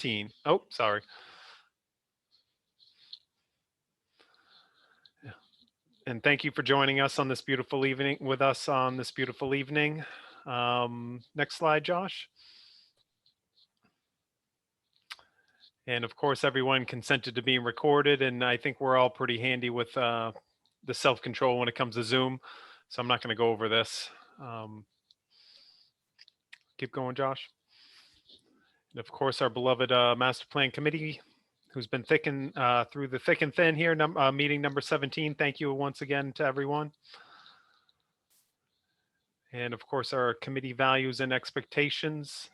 17. Oh, sorry. And thank you for joining us on this beautiful evening Next slide, Josh. And of course, everyone consented to being recorded, and I think we're all pretty handy with the self-control when it comes to Zoom. So I'm not going to go over this. Keep going, Josh. And of course, our beloved Master Plan Committee, who's been through the thick and thin here, meeting number 17. Thank you once again to everyone. And of course, our committee values and expectations.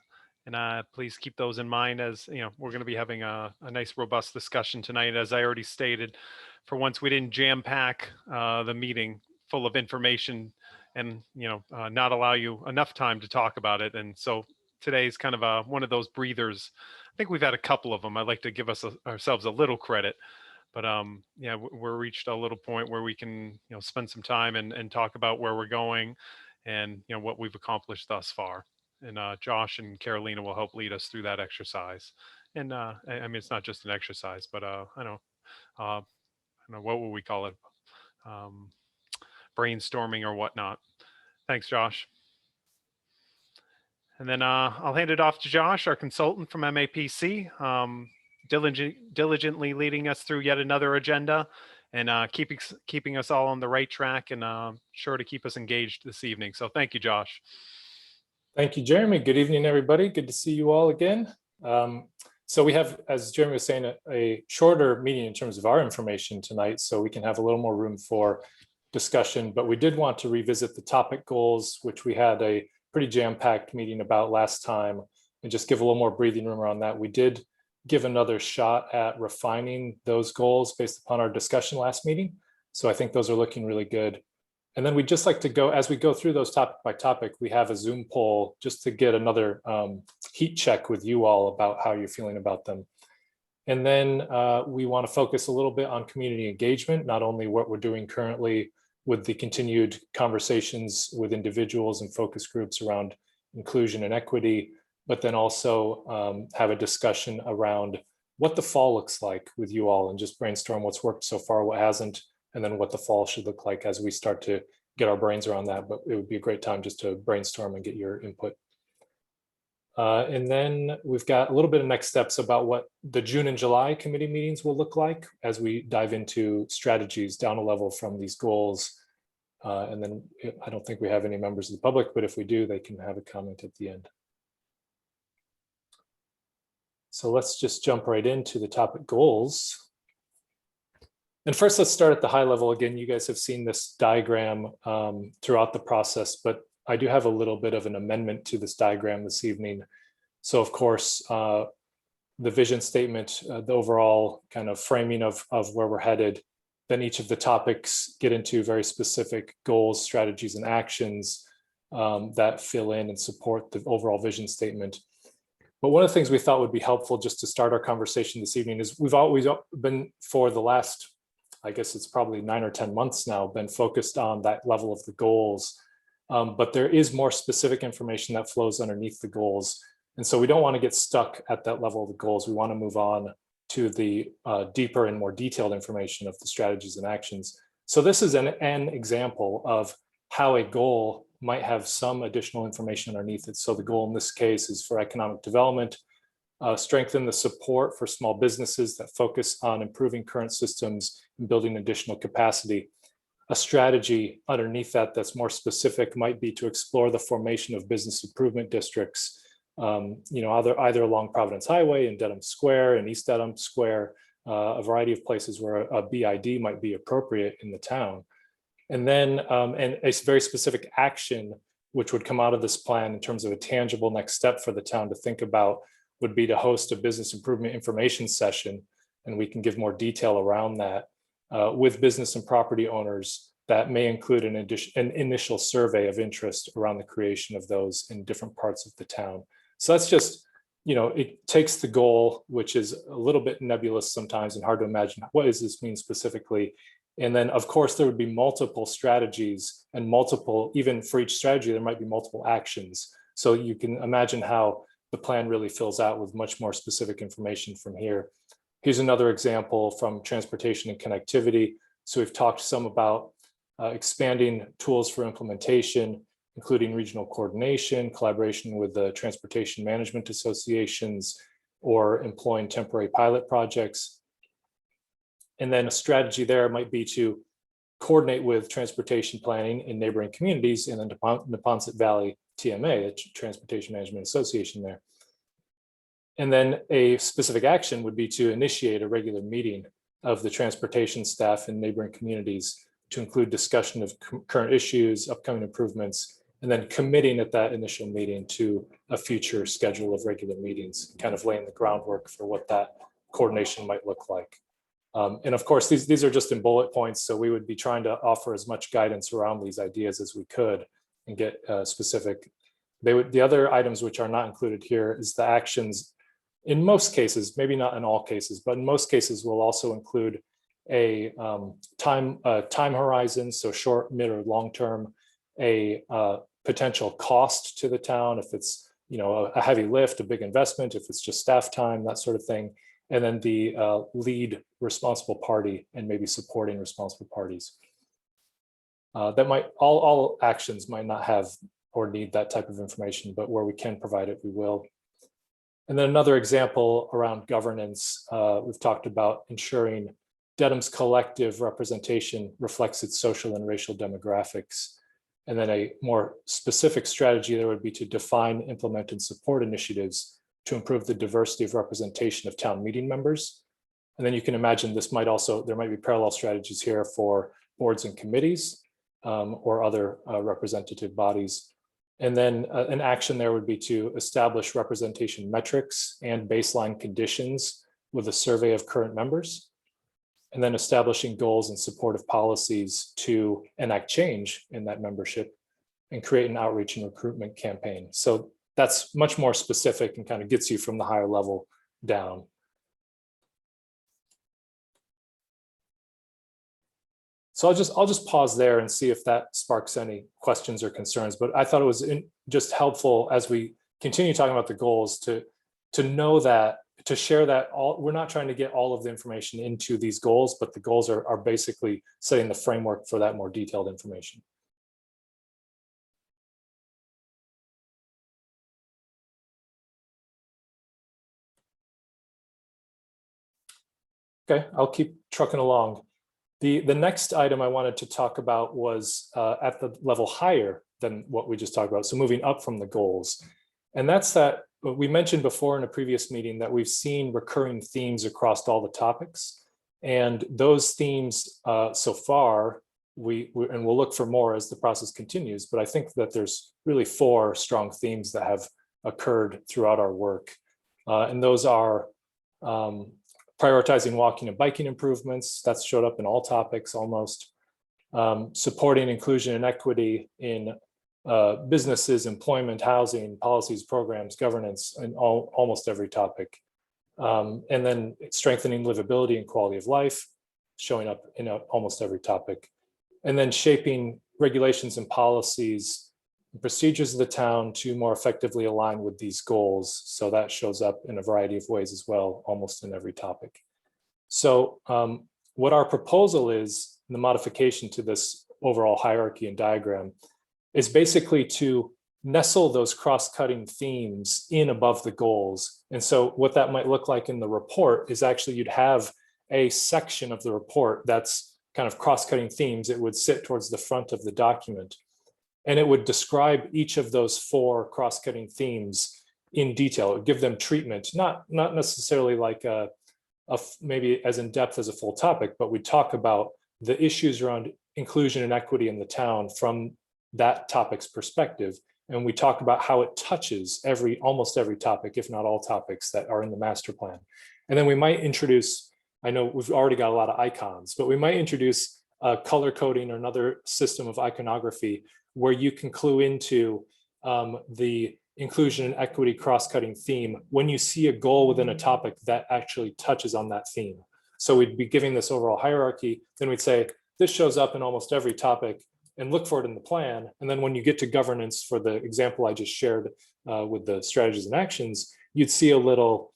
And please keep those in mind, as you know, we're going to be having a nice, robust discussion tonight. As I already stated, for once we didn't jam pack the meeting full of information and not allow you enough time to talk about it. And so today's kind of one of those breathers. I think we've had a couple of them. I'd like to give ourselves a little credit, but yeah, we're reached a little point where we can spend some time and talk about where we're going and what we've accomplished thus far. And Josh and Carolina will help lead us through that exercise. And I mean, it's not just an exercise, but I don't know, what would we call it? Brainstorming or whatnot. Thanks, Josh. And then I'll hand it off to Josh, our consultant from MAPC, diligently leading us through yet another agenda and keeping us all on the right track and sure to keep us engaged this evening. So thank you, Josh. Thank you, Jeremy. Good evening, everybody. Good to see you all again. So we have, as Jeremy was saying, a shorter meeting in terms of our information tonight, so we can have a little more room for discussion. But we did want to revisit the topic goals, which we had a pretty jam-packed meeting about last time, and just give a little more breathing room around that. We did give another shot at refining those goals based upon our discussion last meeting. So I think those are looking really good. And then we'd just like to go, as we go through those topic by topic, we have a Zoom poll just to get another heat check with you all about how you're feeling about them. And then we want to focus a little bit on community engagement, not only what we're doing currently with the continued conversations with individuals and focus groups around inclusion and equity, but then also have a discussion around what the fall looks like with you all and just brainstorm what's worked so far, what hasn't, and then what the fall should look like as we start to get our brains around that. But it would be a great time just to brainstorm and get your input. And then we've got a little bit of next steps about what the June and July committee meetings will look like as we dive into strategies down a level from these goals. And then I don't think we have any members of the public, but if we do, they can have a comment at the end. So let's just jump right into the topic goals. And first, let's start at the high level. Again, you guys have seen this diagram throughout the process, but I do have a little bit of an amendment to this diagram this evening. So of course, the vision statement, the overall kind of framing of where we're headed, then each of the topics get into very specific goals, strategies, and actions that fill in and support the overall vision statement. But one of the things we thought would be helpful just to start our conversation this evening is we've always been, for the last, I guess it's probably 9 or 10 months now, been focused on that level of the goals. But there is more specific information that flows underneath the goals. And so we don't want to get stuck at that level of the goals. We want to move on to the deeper and more detailed information of the strategies and actions. So this is an example of how a goal might have some additional information underneath it. So the goal in this case is for economic development, strengthen the support for small businesses that focus on improving current systems and building additional capacity. A strategy underneath that that's more specific might be to explore the formation of business improvement districts, either along Providence Highway in Dedham Square and East Dedham Square, a variety of places where a BID might be appropriate in the town. And then and a very specific action which would come out of this plan in terms of a tangible next step for the town to think about would be to host a business improvement information session. And we can give more detail around that with business and property owners. That may include an initial survey of interest around the creation of those in different parts of the town. So that's just, it takes the goal, which is a little bit nebulous sometimes and hard to imagine. What does this mean specifically? And then, of course, there would be multiple strategies and even for each strategy, there might be multiple actions. So you can imagine how the plan really fills out with much more specific information from here. Here's another example from transportation and connectivity. So we've talked some about expanding tools for implementation, including regional coordination, collaboration with the transportation management associations, or employing temporary pilot projects. And then a strategy there might be to coordinate with transportation planning in neighboring communities in the Neponset Valley TMA, the Transportation Management Association there. And then a specific action would be to initiate a regular meeting of the transportation staff in neighboring communities to include discussion of current issues, upcoming improvements, and then committing at that initial meeting to a future schedule of regular meetings, kind of laying the groundwork for what that coordination might look like. And of course, these are just in bullet points, so we would be trying to offer as much guidance around these ideas as we could and get specific. The other items which are not included here is the actions. In most cases, maybe not in all cases, but in most cases will also include a time horizon, so short, mid, or long term, a potential cost to the town if it's a heavy lift, a big investment, if it's just staff time, that sort of thing, and then the lead responsible party and maybe supporting responsible parties. That might all actions might not have or need that type of information, but where we can provide it, we will. And then another example around governance, we've talked about ensuring Dedham's collective representation reflects its social and racial demographics. And then a more specific strategy there would be to define, implement, and support initiatives to improve the diversity of representation of town meeting members. And then you can imagine there might be parallel strategies here for boards and committees or other representative bodies. And then an action there would be to establish representation metrics and baseline conditions with a survey of current members, and then establishing goals and supportive policies to enact change in that membership and create an outreach and recruitment campaign. So that's much more specific and kind of gets you from the higher level down. So I'll just pause there and see if that sparks any questions or concerns. But I thought it was just helpful as we continue talking about the goals to know that, to share that we're not trying to get all of the information into these goals, but the goals are basically setting the framework for that more detailed information. Okay, I'll keep trucking along. The next item I wanted to talk about was at the level higher than what we just talked about, so moving up from the goals. And that's that we mentioned before in a previous meeting that we've seen recurring themes across all the topics. And those themes so far, and we'll look for more as the process continues, but I think that there's really 4 strong themes that have occurred throughout our work. And those are prioritizing walking and biking improvements, that's showed up in all topics almost. Supporting inclusion and equity in businesses, employment, housing, policies, programs, governance, and almost every topic. And then strengthening livability and quality of life, showing up in almost every topic. And then shaping regulations and policies, procedures of the town to more effectively align with these goals. So that shows up in a variety of ways as well, almost in every topic. So what our proposal is, the modification to this overall hierarchy and diagram, is basically to nestle those cross-cutting themes in above the goals. And so what that might look like in the report is actually you'd have a section of the report that's kind of cross-cutting themes. It would sit towards the front of the document. And it would describe each of those 4 cross-cutting themes in detail. It would give them treatment, not necessarily like maybe as in depth as a full topic, but we talk about the issues around inclusion and equity in the town from that topic's perspective. And we talk about how it touches almost every topic, if not all topics that are in the master plan. And then we might introduce, I know we've already got a lot of icons, but we might introduce color coding or another system of iconography where you can clue into the inclusion and equity cross-cutting theme when you see a goal within a topic that actually touches on that theme. So we'd be giving this overall hierarchy, then we'd say, this shows up in almost every topic and look for it in the plan. And then when you get to governance, for the example I just shared with the strategies and actions, you'd see a little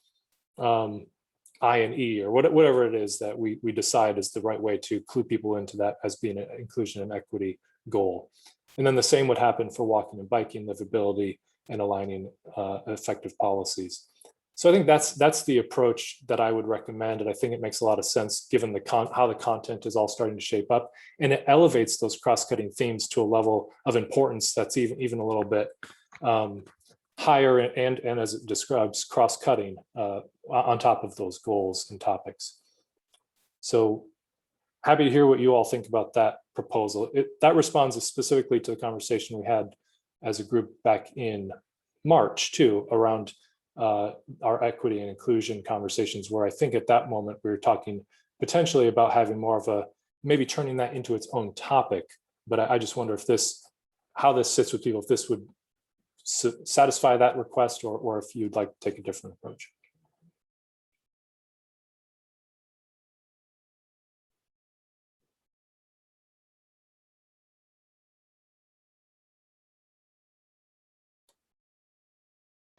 I and E, or whatever it is that we decide is the right way to clue people into that as being an inclusion and equity goal. And then the same would happen for walking and biking, livability, and aligning effective policies. So I think that's the approach that I would recommend. And I think it makes a lot of sense given how the content is all starting to shape up. And it elevates those cross-cutting themes to a level of importance that's even a little bit higher and as it describes, cross-cutting on top of those goals and topics. So happy to hear what you all think about that proposal. That responds specifically to the conversation we had as a group back in March too, around our equity and inclusion conversations, where I think at that moment we were talking potentially about having more of a, maybe turning that into its own topic. But I just wonder if how this sits with people, if this would satisfy that request, or if you'd like to take a different approach.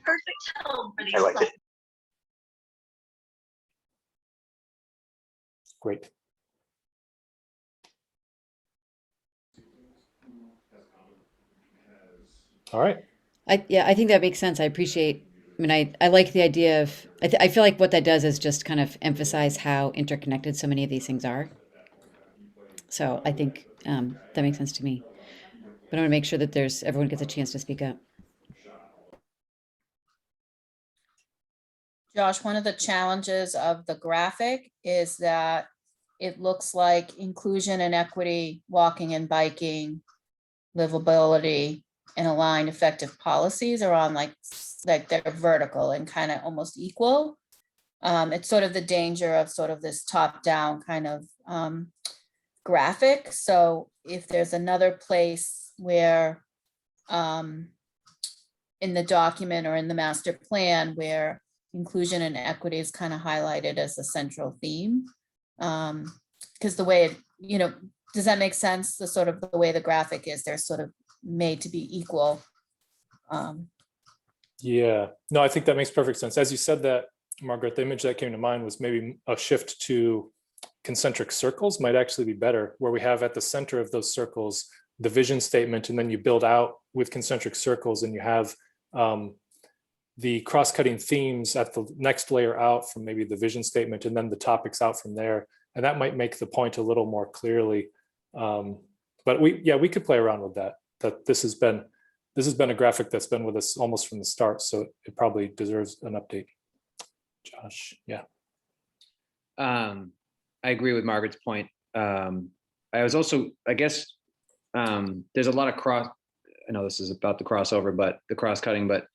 Perfect home for these. I like it. Great. All right. I think that makes sense. I appreciate, I mean, I like the idea of, I feel like what that does is just kind of emphasize how interconnected so many of these things are. So I think that makes sense to me. But I want to make sure that everyone gets a chance to speak up. Josh, one of the challenges of the graphic is that it looks like inclusion and equity, walking and biking, livability, and aligned effective policies are on like they're vertical and kind of almost equal. It's sort of the danger of sort of this top-down kind of graphic. So if there's another place where in the document or in the master plan where inclusion and equity is kind of highlighted as a central theme, because the way it, does that make sense? The sort of the way the graphic is, they're sort of made to be equal. Yeah, no, I think that makes perfect sense. As you said that, Margaret, the image that came to mind was maybe a shift to concentric circles might actually be better, where we have at the center of those circles the vision statement, and then you build out with concentric circles, and you have the cross-cutting themes at the next layer out from maybe the vision statement, and then the topics out from there. And that might make the point a little more clearly. But we could play around with that. That this has been a graphic that's been with us almost from the start, so it probably deserves an update. Josh, yeah. I agree with Margaret's point. I was also, I guess, there's a lot of I know this is about the crossover, but the cross-cutting, but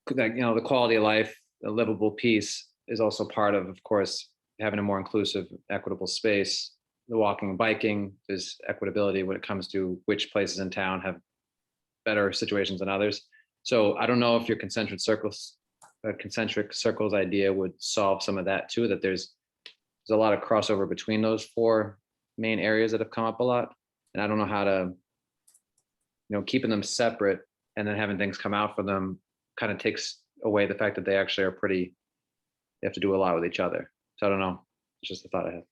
the quality of life, the livable piece is also part of course, having a more inclusive, equitable space. The walking and biking, there's equitability when it comes to which places in town have better situations than others. So I don't know if your concentric circles idea would solve some of that too, that there's a lot of crossover between those four main areas that have come up a lot. And I don't know how to, keeping them separate and then having things come out for them kind of takes away the fact that they actually are they have to do a lot with each other. So I don't know. It's just a thought I had.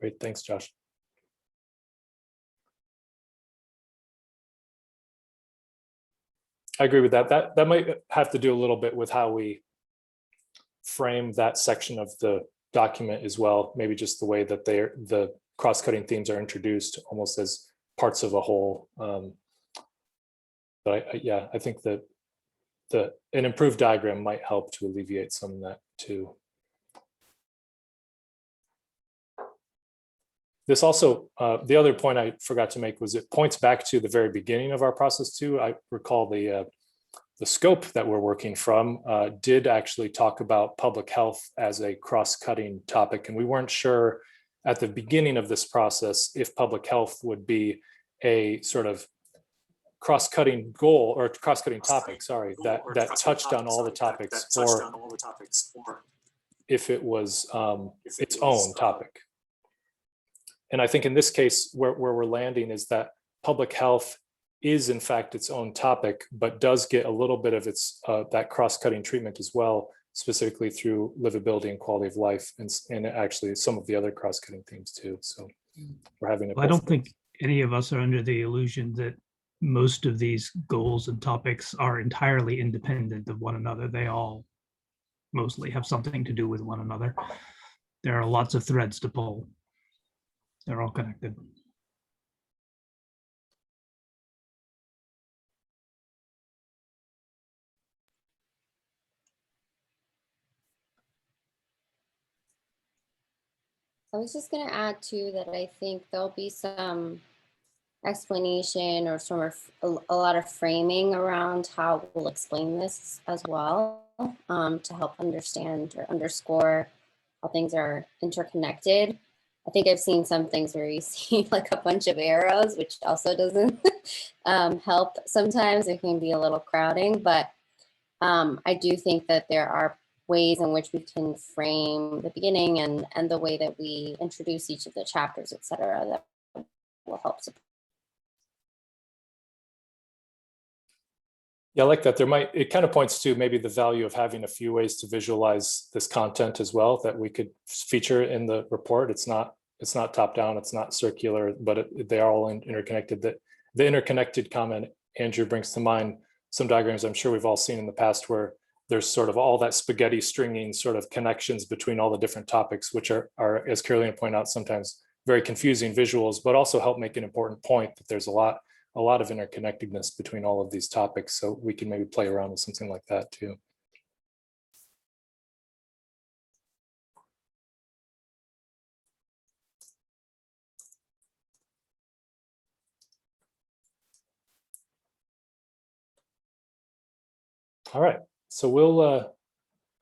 Great, thanks, Josh. I agree with that. That might have to do a little bit with how we frame that section of the document as well. Maybe just the way that the cross-cutting themes are introduced almost as parts of a whole. But I think that an improved diagram might help to alleviate some of that too. This also, the other point I forgot to make was it points back to the very beginning of our process too. I recall the scope that we're working from did actually talk about public health as a cross-cutting topic. And we weren't sure at the beginning of this process if public health would be a sort of cross-cutting goal or cross-cutting topic, sorry, that touched on all the topics, or if it was its own topic. And I think in this case, where we're landing is that public health is in fact its own topic, but does get a little bit of its that cross-cutting treatment as well, specifically through livability and quality of life, and actually some of the other cross-cutting themes too. So we're having Well, I don't think any of us are under the illusion that most of these goals and topics are entirely independent of one another. They all mostly have something to do with one another. There are lots of threads to pull. They're all connected. I was just going to add too that I think there'll be some explanation or a lot of framing around how we'll explain this as well, to help understand or underscore how things are interconnected. I think I've seen some things where you see like a bunch of arrows, which also doesn't help. Sometimes it can be a little crowding, but I do think that there are ways in which we can frame the beginning and the way that we introduce each of the chapters, et cetera, that will help support. Yeah, I like that. It kind of points to maybe the value of having a few ways to visualize this content as well that we could feature in the report. It's not top down, it's not circular, but they are all interconnected. The interconnected comment Andrew brings to mind some diagrams I'm sure we've all seen in the past where there's sort of all that spaghetti stringing sort of connections between all the different topics, which are as Carolina pointed out, sometimes very confusing visuals, but also help make an important point that there's a lot of interconnectedness between all of these topics. So we can maybe play around with something like that too. All right, so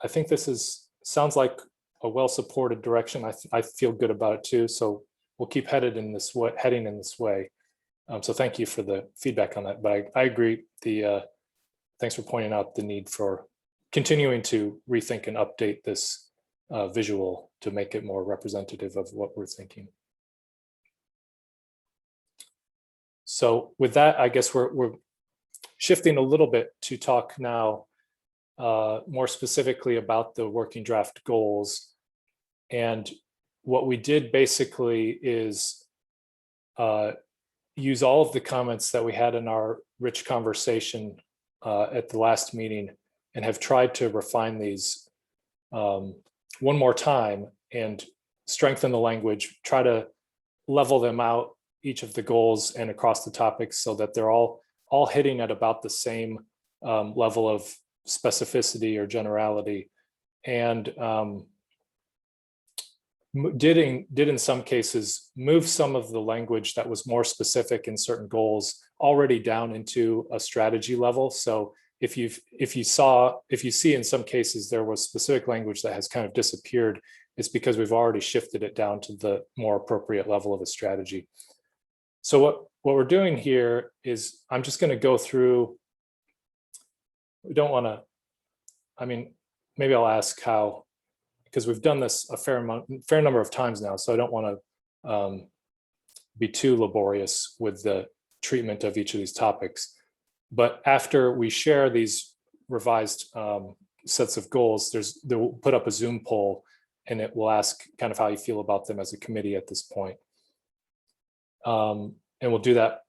I think this sounds like a well-supported direction. I feel good about it too. So we'll keep heading in this way. So thank you for the feedback on that. But I agree. Thanks for pointing out the need for continuing to rethink and update this visual to make it more representative of what we're thinking. So with that, I guess we're shifting a little bit to talk now more specifically about the working draft goals. And what we did basically is use all of the comments that we had in our rich conversation at the last meeting and have tried to refine these one more time and strengthen the language, try to level them out, each of the goals and across the topics so that they're all hitting at about the same level of specificity or generality. And did in some cases move some of the language that was more specific in certain goals already down into a strategy level. So if you see in some cases there was specific language that has kind of disappeared, it's because we've already shifted it down to the more appropriate level of a strategy. So what we're doing here is I'm just going to go through. We don't want to, I mean, maybe I'll ask how, because we've done this a fair number of times now, so I don't want to be too laborious with the treatment of each of these topics. But after we share these revised sets of goals, we'll put up a Zoom poll and it will ask kind of how you feel about them as a committee at this point. And we'll do that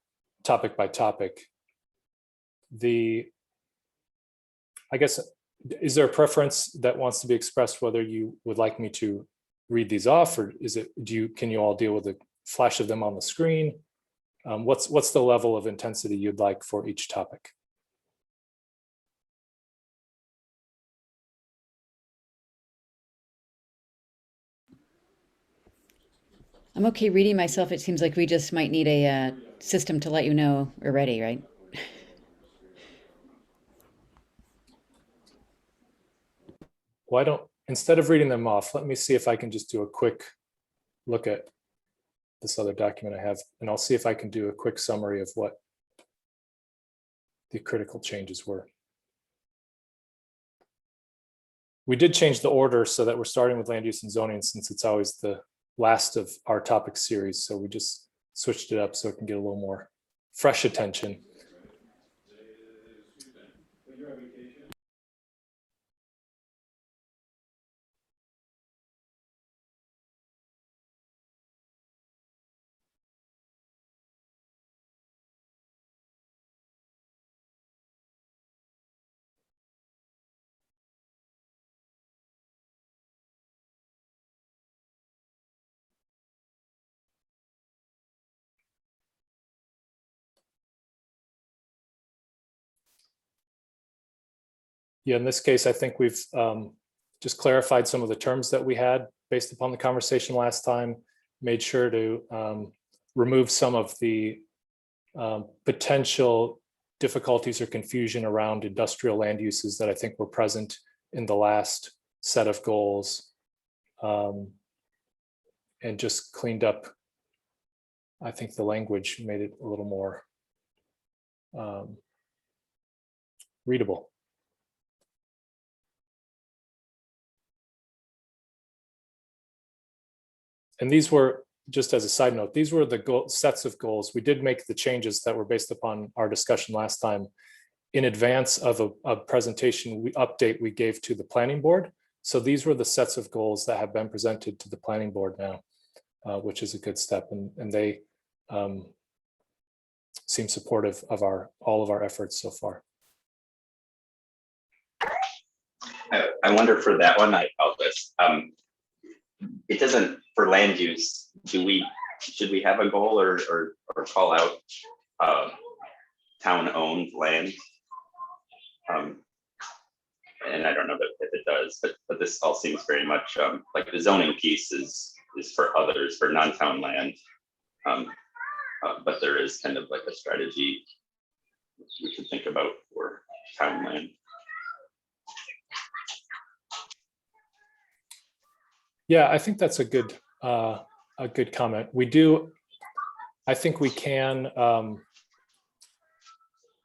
topic by topic. I guess, is there a preference that wants to be expressed whether you would like me to read these off, or can you all deal with a flash of them on the screen? What's the level of intensity you'd like for each topic? I'm okay reading myself. It seems like we just might need a system to let you know we're ready, right? Why don't, instead of reading them off, let me see if I can just do a quick look at this other document I have, and I'll see if I can do a quick summary of what the critical changes were. We did change the order so that we're starting with land use and zoning since it's always the last of our topic series. So we just switched it up so it can get a little more fresh attention. Yeah, in this case, I think we've just clarified some of the terms that we had based upon the conversation last time, made sure to remove some of the potential difficulties or confusion around industrial land uses that I think were present in the last set of goals, and just cleaned up. I think the language made it a little more readable. And these were, just as a side note, these were the sets of goals. We did make the changes that were based upon our discussion last time in advance of a presentation update we gave to the planning board. So these were the sets of goals that have been presented to the planning board now, which is a good step. And they seem supportive of all of our efforts so far. I wonder for that one, I felt this. It doesn't, for land use, should we have a goal or call out town-owned land? And I don't know if it does, but this all seems very much like the zoning piece is for others, for non-town land. But there is kind of like a strategy we could think about for town land. Yeah, I think that's a good comment. We do, I think we can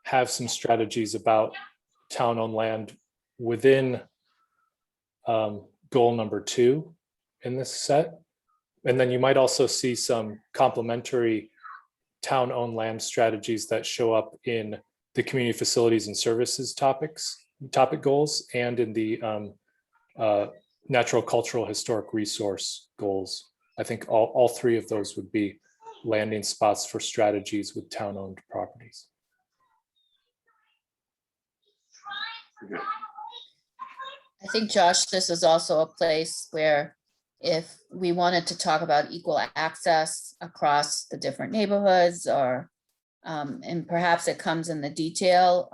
have some strategies about town-owned land within goal number 2 in this set. And then you might also see some complementary town-owned land strategies that show up in the community facilities and services topic goals and in the natural, cultural, historic resource goals. I think all 3 of those would be landing spots for strategies with town-owned properties. I think, Josh, this is also a place where if we wanted to talk about equal access across the different neighborhoods, or and perhaps it comes in the detail,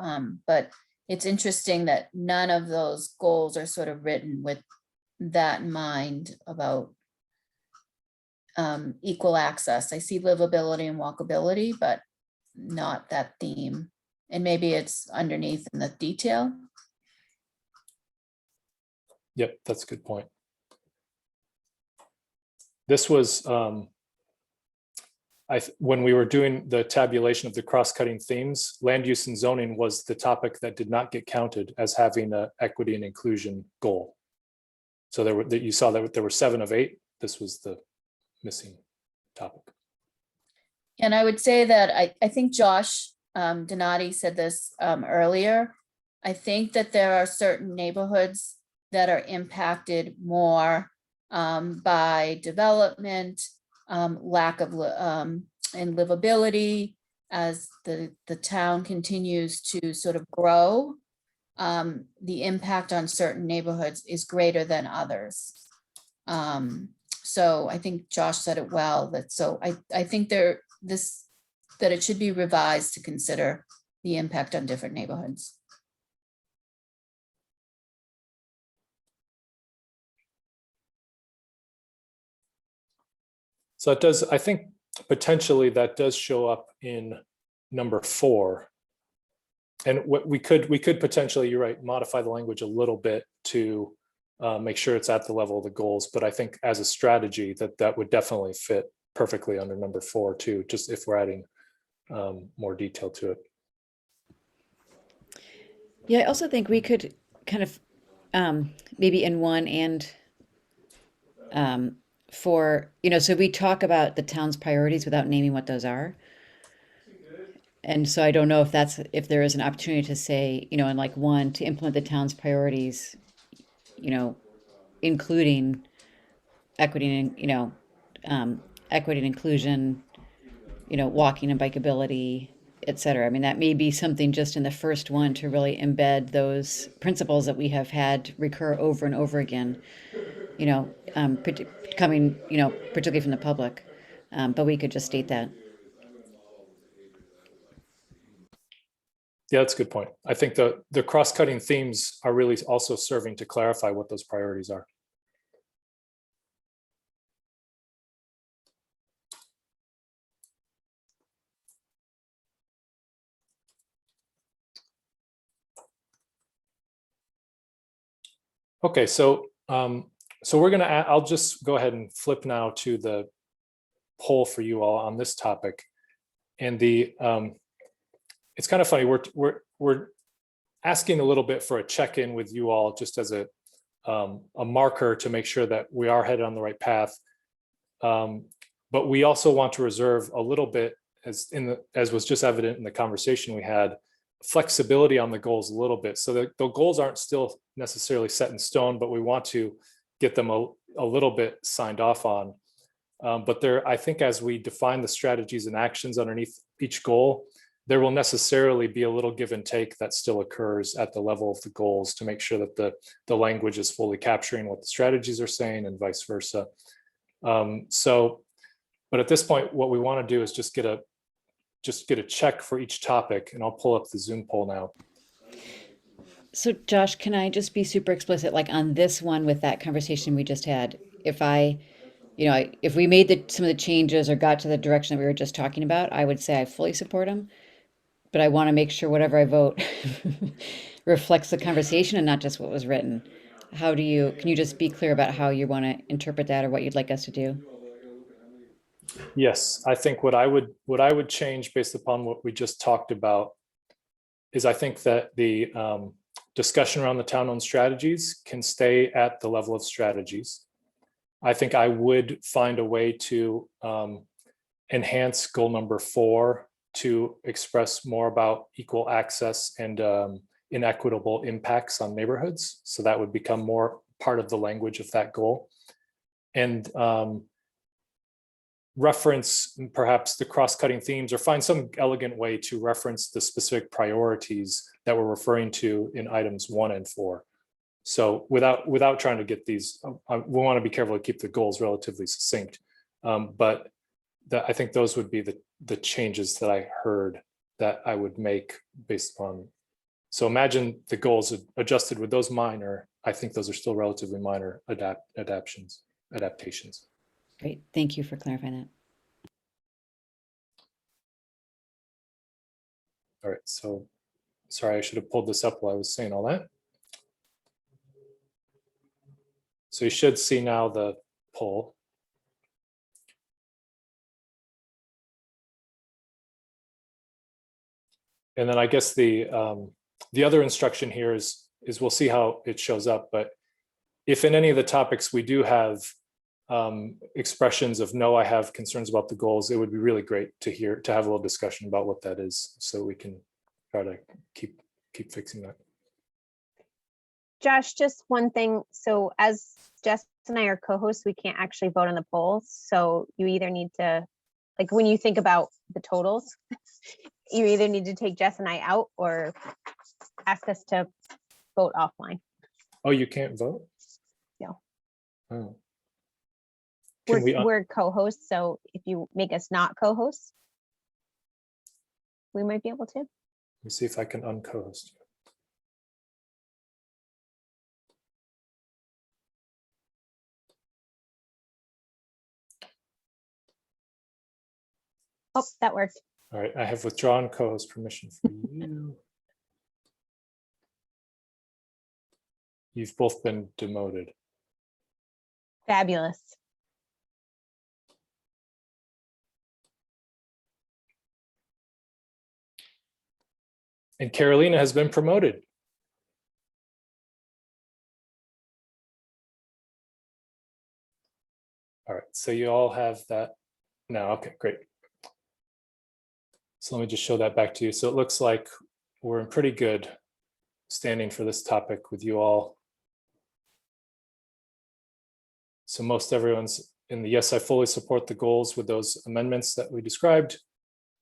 but it's interesting that none of those goals are sort of written with that in mind about equal access. I see livability and walkability, but not that theme. And maybe it's underneath in the detail. Yep, that's a good point. This was, when we were doing the tabulation of the cross-cutting themes, land use and zoning was the topic that did not get counted as having an equity and inclusion goal. So you saw that there were 7 of 8. This was the missing topic. And I would say that I think Josh Donati said this earlier. I think that there are certain neighborhoods that are impacted more by development, lack of and livability as the town continues to sort of grow. The impact on certain neighborhoods is greater than others. So I think Josh said it well, that so I think that it should be revised to consider the impact on different neighborhoods. So it does, I think potentially that does show up in number 4. And what we could potentially, you're right, modify the language a little bit to make sure it's at the level of the goals. But I think as a strategy that would definitely fit perfectly under number 4 too, just if we're adding more detail to it. Yeah, I also think we could kind of maybe in 1 and 4, so we talk about the town's priorities without naming what those are. And so I don't know if there is an opportunity to say, in like one, to implement the town's priorities, you know, including equity and, equity and inclusion, walking and bikeability, et cetera. I mean, that may be something just in the first one to really embed those principles that we have had recur over and over again, coming, particularly from the public. But we could just state that. Yeah, that's a good point. I think the cross-cutting themes are really also serving to clarify what those priorities are. Okay, so we're gonna. I'll just go ahead and flip now to the poll for you all on this topic, and it's kind of funny. We're asking a little bit for a check-in with you all, just as a marker to make sure that we are headed on the right path. But we also want to reserve a little bit, as was just evident in the conversation we had, flexibility on the goals a little bit. So the goals aren't still necessarily set in stone, but we want to get them a little bit signed off on. But I think as we define the strategies and actions underneath each goal, there will necessarily be a little give and take that still occurs at the level of the goals to make sure that the language is fully capturing what the strategies are saying and vice versa. But at this point, what we want to do is just get a check for each topic, and I'll pull up the Zoom poll now. So Josh, can I just be super explicit, like on this one with that conversation we just had? If we made some of the changes or got to the direction that we were just talking about, I would say I fully support them. But I want to make sure whatever I vote reflects the conversation and not just what was written. Can you just be clear about how you want to interpret that or what you'd like us to do? Yes, I think what I would change based upon what we just talked about is I think that the discussion around the town-owned strategies can stay at the level of strategies. I think I would find a way to enhance goal number 4 to express more about equal access and inequitable impacts on neighborhoods. So that would become more part of the language of that goal. And reference perhaps the cross-cutting themes, or find some elegant way to reference the specific priorities that we're referring to in items 1 and 4. So without trying to get these, we want to be careful to keep the goals relatively succinct. But I think those would be the changes that I heard that I would make based on. So imagine the goals adjusted with those minor. I think those are still relatively minor adaptations. Great, thank you for clarifying that. All right, so sorry, I should have pulled this up while I was saying all that. So you should see now the poll. And then I guess the other instruction here is we'll see how it shows up. But if in any of the topics we do have expressions of no, I have concerns about the goals, it would be really great to have a little discussion about what that is, so we can try to keep fixing that. Josh, just one thing. So as Jess and I are co-hosts, we can't actually vote on the polls. So you either need to, like when you think about the totals, you either need to take Jess and I out or ask us to vote offline. Oh, you can't vote? No. Oh. We're co-hosts, so if you make us not co-hosts, we might be able to. Let me see if I can unco-host you. Oh, that worked. All right, I have withdrawn co-host permission for you. You've both been demoted. Fabulous. And Carolina has been promoted. All right, so you all have that now. Okay, great. So let me just show that back to you. So it looks like we're in pretty good standing for this topic with you all. So most everyone's in the yes, I fully support the goals with those amendments that we described.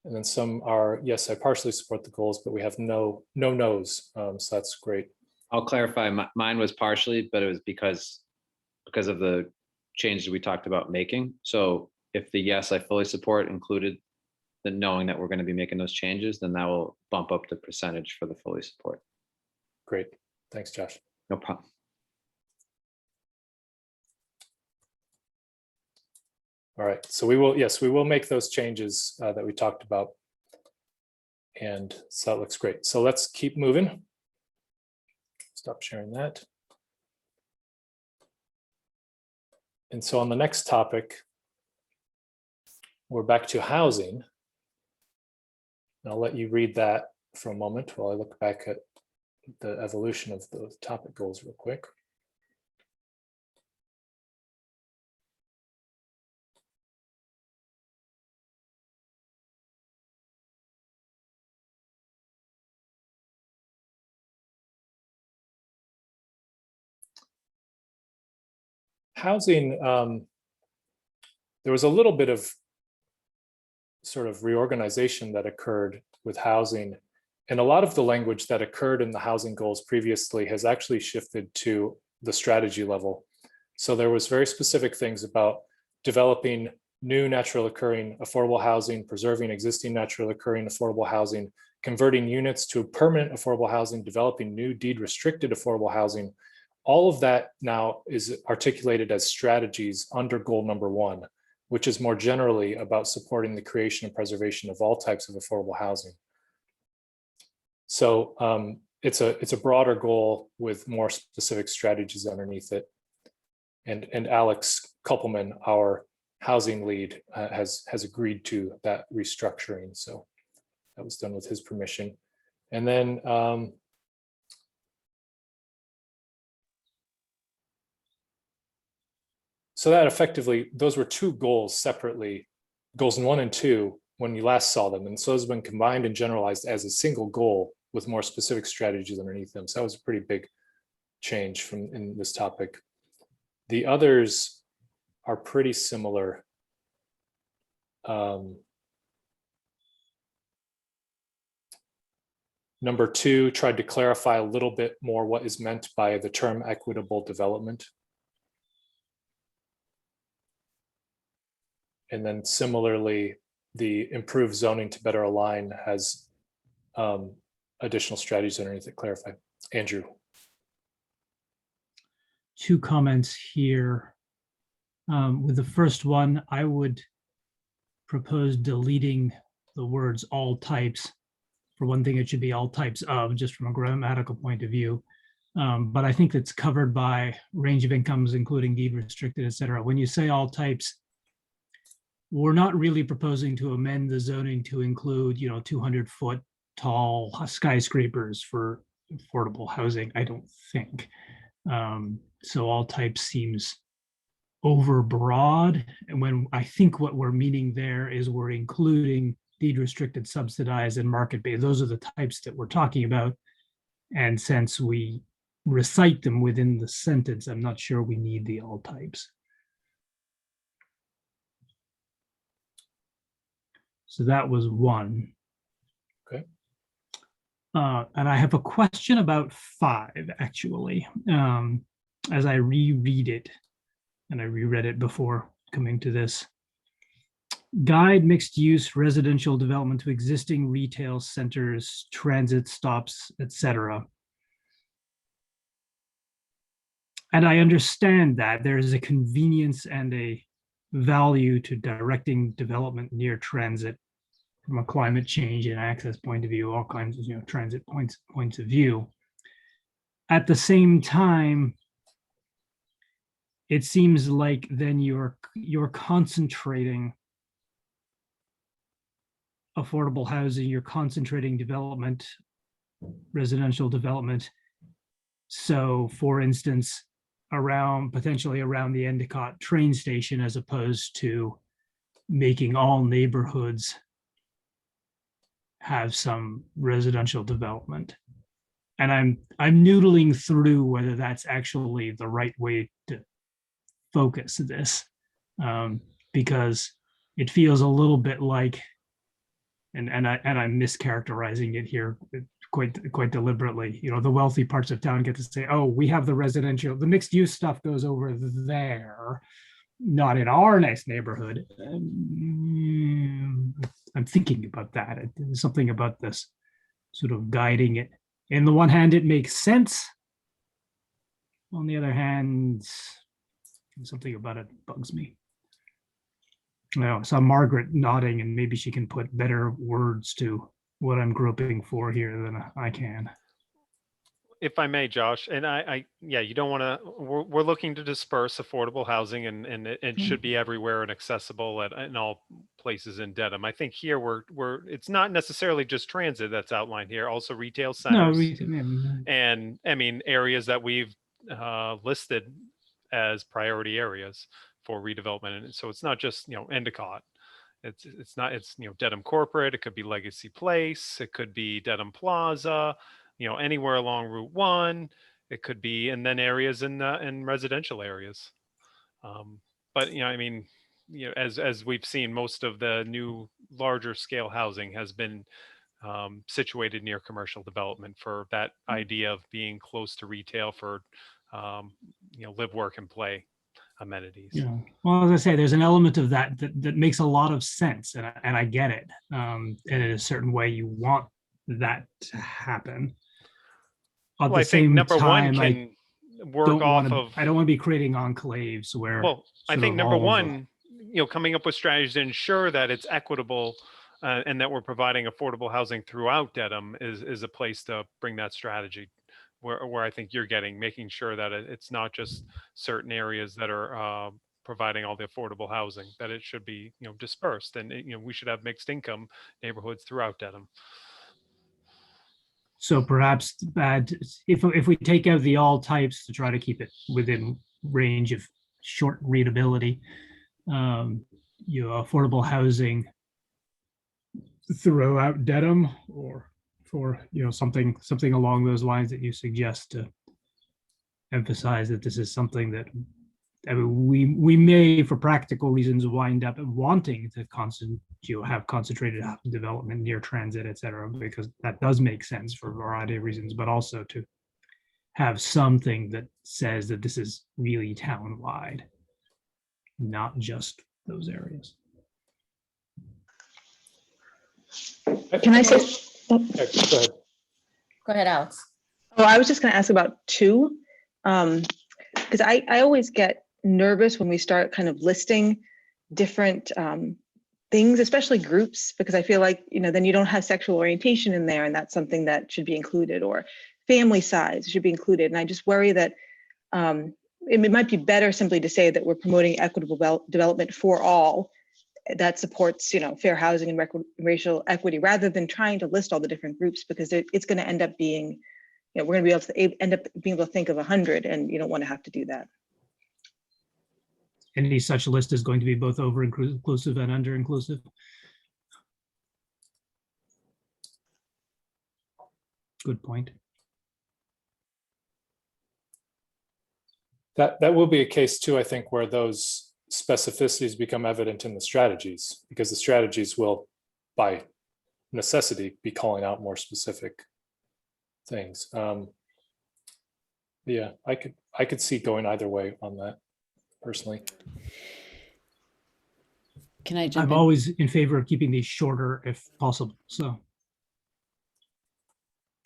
And then some are, yes, I partially support the goals, but we have no no's. So that's great. I'll clarify, mine was partially, but it was because of the changes we talked about making. So if the yes, I fully support included the knowing that we're going to be making those changes, then that will bump up the percentage for the fully support. Great. Thanks, Josh. No problem. All right, so we will, yes, we will make those changes that we talked about. And so that looks great. So let's keep moving. Stop sharing that. And so on the next topic, we're back to housing. And I'll let you read that for a moment while I look back at the evolution of the topic goals real quick. Housing, there was a little bit of sort of reorganization that occurred with housing. And a lot of the language that occurred in the housing goals previously has actually shifted to the strategy level. So there was very specific things about developing new natural occurring affordable housing, preserving existing natural occurring affordable housing, converting units to permanent affordable housing, developing new deed restricted affordable housing. All of that now is articulated as strategies under goal number 1, which is more generally about supporting the creation and preservation of all types of affordable housing. So it's a broader goal with more specific strategies underneath it. And Alex Koppelman, our housing lead, has agreed to that restructuring. So that was done with his permission. And then so that effectively, those were 2 goals separately, goals 1 and 2, when you last saw them. And so those have been combined and generalized as a single goal with more specific strategies underneath them. So that was a pretty big change from in this topic. The others are pretty similar. Number 2 tried to clarify a little bit more what is meant by the term equitable development. And then similarly, the improved zoning to better align has additional strategies underneath it clarified. Andrew. 2 comments here. With the first one, I would propose deleting the words all types. For one thing, it should be all types of, just from a grammatical point of view. But I think that's covered by range of incomes, including deed restricted, et cetera. When you say all types, we're not really proposing to amend the zoning to include, 200-foot tall skyscrapers for affordable housing, I don't think. So all types seems overbroad. And when I think what we're meaning there is we're including deed restricted, subsidized, and market-based. Those are the types that we're talking about. And since we recite them within the sentence, I'm not sure we need the all types. So that was 1. Okay. And I have a question about 5, actually. As I reread it, and I reread it before coming to this. Guide mixed use residential development to existing retail centers, transit stops, etc. And I understand that there is a convenience and a value to directing development near transit from a climate change and access point of view, all kinds of transit points of view. At the same time, it seems like then you're concentrating affordable housing, you're concentrating development, residential development. So for instance, potentially around the Endicott train station, as opposed to making all neighborhoods have some residential development. And I'm noodling through whether that's actually the right way to focus this, because it feels a little bit like, and I'm mischaracterizing it here quite deliberately. You know, the wealthy parts of town get to say, "Oh, we have the residential, the mixed use stuff goes over there, not in our nice neighborhood." I'm thinking about that. There's something about this sort of guiding it. On the one hand, it makes sense. On the other hand, something about it bugs me. I saw Margaret nodding, and maybe she can put better words to what I'm groping for here than I can. If I may, Josh, and yeah, you don't want to, we're looking to disperse affordable housing, and it should be everywhere and accessible in all places in Dedham. I think here it's not necessarily just transit that's outlined here, also retail No, centers, and I mean, areas that we've listed as priority areas for redevelopment. And so it's not just, Endicott. It's not, it's, Dedham Corporate, it could be Legacy Place, it could be Dedham Plaza, anywhere along Route 1, it could be, and then areas in residential areas. But, I mean, as we've seen, most of the new larger scale housing has been situated near commercial development for that idea of being close to retail for, live, work, and play amenities. Yeah. Well, as I say, there's an element of that makes a lot of sense, and I get it. And in a certain way, you want that to happen. At Well, the I think same number one time, can work don't off want to. of. I don't want to be creating enclaves where. Well, I sort think of number all the- one, coming up with strategies to ensure that it's equitable and that we're providing affordable housing throughout Dedham is a place to bring that strategy. Where I think you're making sure that it's not just certain areas that are providing all the affordable housing, that it should be, dispersed, and we should have mixed income neighborhoods throughout Dedham. So perhaps if we take out the all types to try to keep it within range of short readability, affordable housing throughout Dedham, or for something along those lines that you suggest, to emphasize that this is something that we may, for practical reasons, wind up wanting to have concentrated development near transit, et cetera, because that does make sense for a variety of reasons, but also to have something that says that this is really town-wide, not just those areas. Can I say? Yeah, go ahead. Go ahead, Alex. Oh, I was just going to ask about two, because I always get nervous when we start kind of listing different things, especially groups, because I feel like, then you don't have sexual orientation in there, and that's something that should be included, or family size should be included. And I just worry that it might be better simply to say that we're promoting equitable development for all that supports, fair housing and racial equity, rather than trying to list all the different groups, because it's going to end up being, we're going to be able to end up being able to think of 100, and you don't want to have to do that. Any such list is going to be both over-inclusive and under-inclusive. Good point. That will be a case too, I think, where those specificities become evident in the strategies, because the strategies will, by necessity, be calling out more specific things. Yeah, I could see going either way on that, personally. Can I jump I'm in? always in favor of keeping these shorter if possible. So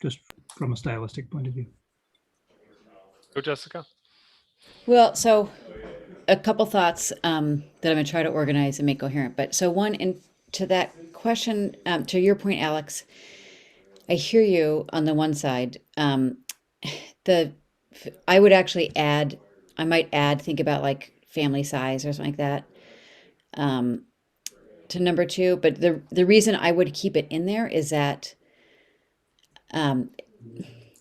just from a stylistic point of view. Go, Jessica. Well, so a couple thoughts that I'm going to try to organize and make coherent. But so one, to that question, to your point, Alex, I hear you on the one side. I would actually I might think about like family size or something like that to number two. But the reason I would keep it in there is that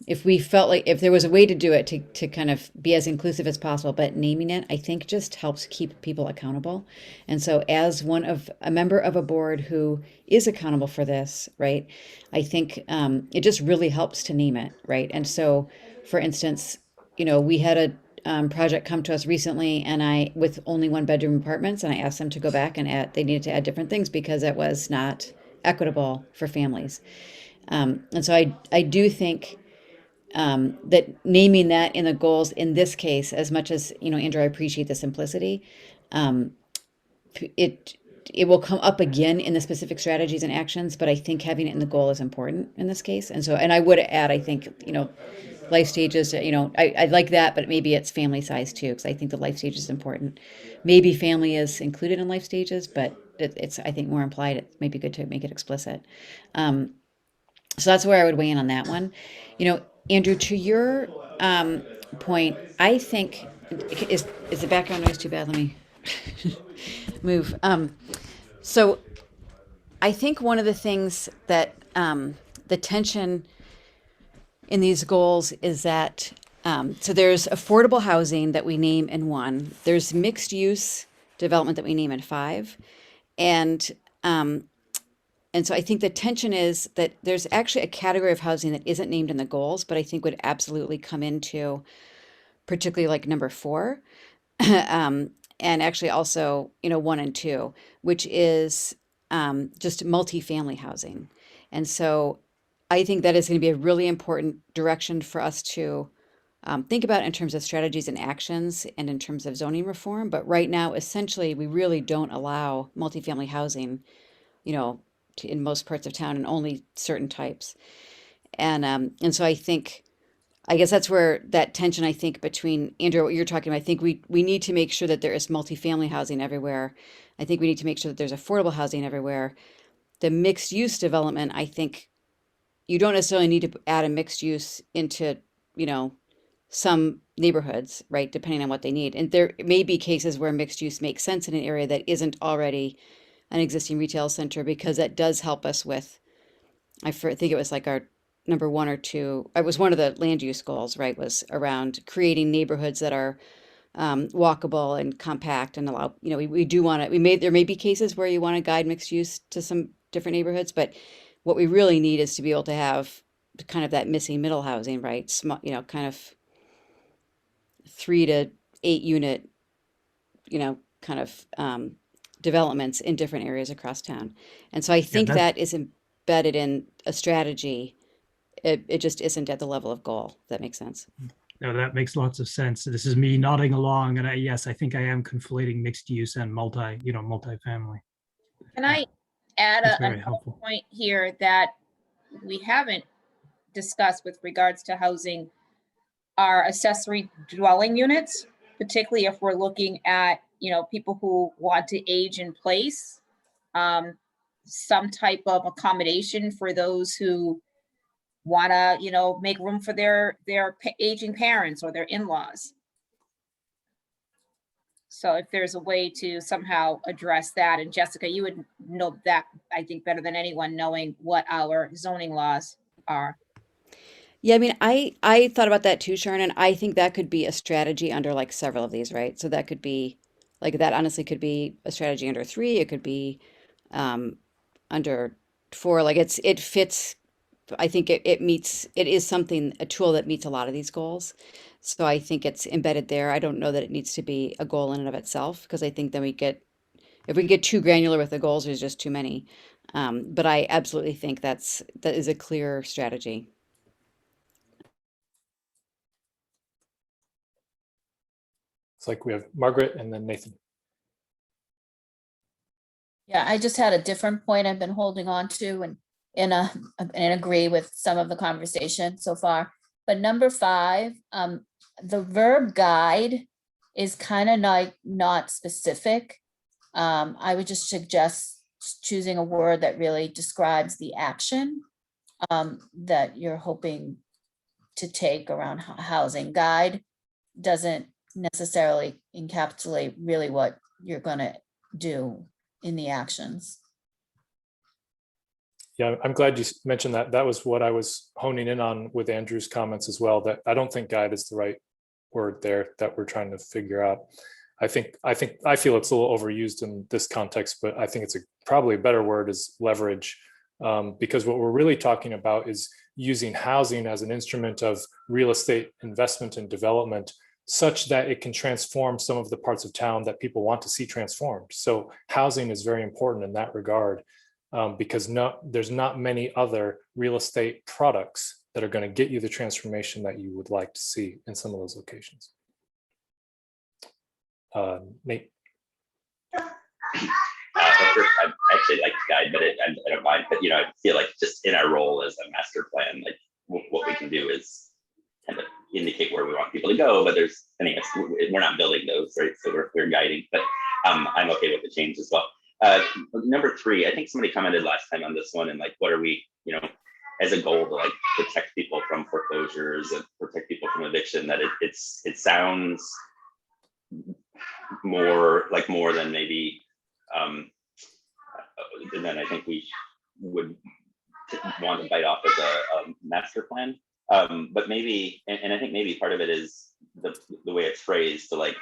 if we felt like if there was a way to do it to kind of be as inclusive as possible, but naming it, I think just helps keep people accountable. And so as a member of a board who is accountable for this, right, I think it just really helps to name it, right? And so, for instance, we had a project come to us recently, and with only 1-bedroom apartments, and I asked them to go back and they needed to add different things because it was not equitable for families. And so I do think that naming that in the goals in this case, as much as, Andrew, I appreciate the simplicity, it will come up again in the specific strategies and actions, but I think having it in the goal is important in this case. And so, and I would add, I think, life stages, I like that, but maybe it's family size too, because I think the life stage is important. Maybe family is included in life stages, but it's, I think, more implied. It may be good to make it explicit. So that's where I would weigh in on that one. Andrew, to your point, I think, is the background noise too bad? Let me move. So I think one of the things that the tension in these goals is that, so there's affordable housing that we name in 1, there's mixed use development that we name in 5, and so I think the tension is that there's actually a category of housing that isn't named in the goals, but I think would absolutely come into particularly like number 4, and actually also, 1 and 2, which is just multifamily housing. And so I think that is going to be a really important direction for us to think about in terms of strategies and actions and in terms of zoning reform. But right now, essentially, we really don't allow multifamily housing, in most parts of town, and only certain types. And so I guess that's where that tension, I think, between, Andrew, what you're talking about, I think we need to make sure that there is multifamily housing everywhere. I think we need to make sure that there's affordable housing everywhere. The mixed use development, I think you don't necessarily need to add a mixed use into, some neighborhoods, right? Depending on what they need. And there may be cases where mixed use makes sense in an area that isn't already an existing retail center, because that does help us with, I think it was like our number 1 or 2, it was one of the land use goals, right? Was around creating neighborhoods that are walkable and compact and allow, we do want to, there may be cases where you want to guide mixed use to some different neighborhoods, but what we really need is to be able to have kind of that missing middle housing, right? Small, kind of 3 to 8 unit, kind of developments in different areas across town. And so I think that is embedded in a strategy. It just isn't at the level of goal. If that makes sense. No, that makes lots of sense. This is me nodding along, and yes, I think I am conflating mixed use and multifamily. Can I add That's a very helpful. point here that we haven't discussed with regards to housing are accessory dwelling units, particularly if we're looking at, people who want to age in place, some type of accommodation for those who want to, make room for their aging parents or their in-laws. So if there's a way to somehow address that, and Jessica, you would know that, I think, better than anyone, knowing what our zoning laws are. Yeah, I mean, I thought about that too, Sharon, and I think that could be a strategy under like several of these, right? So that could be like, that honestly could be a strategy under 3. It could be under 4. Like it fits. I think it meets. It is a tool that meets a lot of these goals. So I think it's embedded there. I don't know that it needs to be a goal in and of itself, because I think then if we get too granular with the goals, there's just too many. But I absolutely think that is a clear strategy. It's like we have Margaret and then Nathan. Yeah, I just had a different point I've been holding on to and agree with some of the conversation so far. But number 5, the verb guide is kind of not specific. I would just suggest choosing a word that really describes the action that you're hoping to take around housing. Guide doesn't necessarily encapsulate really what you're going to do in the actions. Yeah, I'm glad you mentioned that. That was what I was honing in on with Andrew's comments as well, that I don't think guide is the right word there that we're trying to figure out. I feel it's a little overused in this context, but I think it's probably a better word is leverage, because what we're really talking about is using housing as an instrument of real estate investment and development, such that it can transform some of the parts of town that people want to see transformed. So housing is very important in that regard, because there's not many other real estate products that are going to get you the transformation that you would like to see in some of those locations. Nate. First, I actually like the guide, but I don't mind. But I feel like just in our role as a master plan, like what we can do is kind of indicate where we want people to go. But anyways, we're not building those, right? So we're guiding. But I'm okay with the change as well. Number 3, I think somebody commented last time on this one, and like, what are we, as a goal to like protect people from foreclosures and protect people from eviction? That it sounds more than maybe. And then I think we would want to bite off as a master plan. But maybe, and I think maybe part of it is the way it's phrased, to like,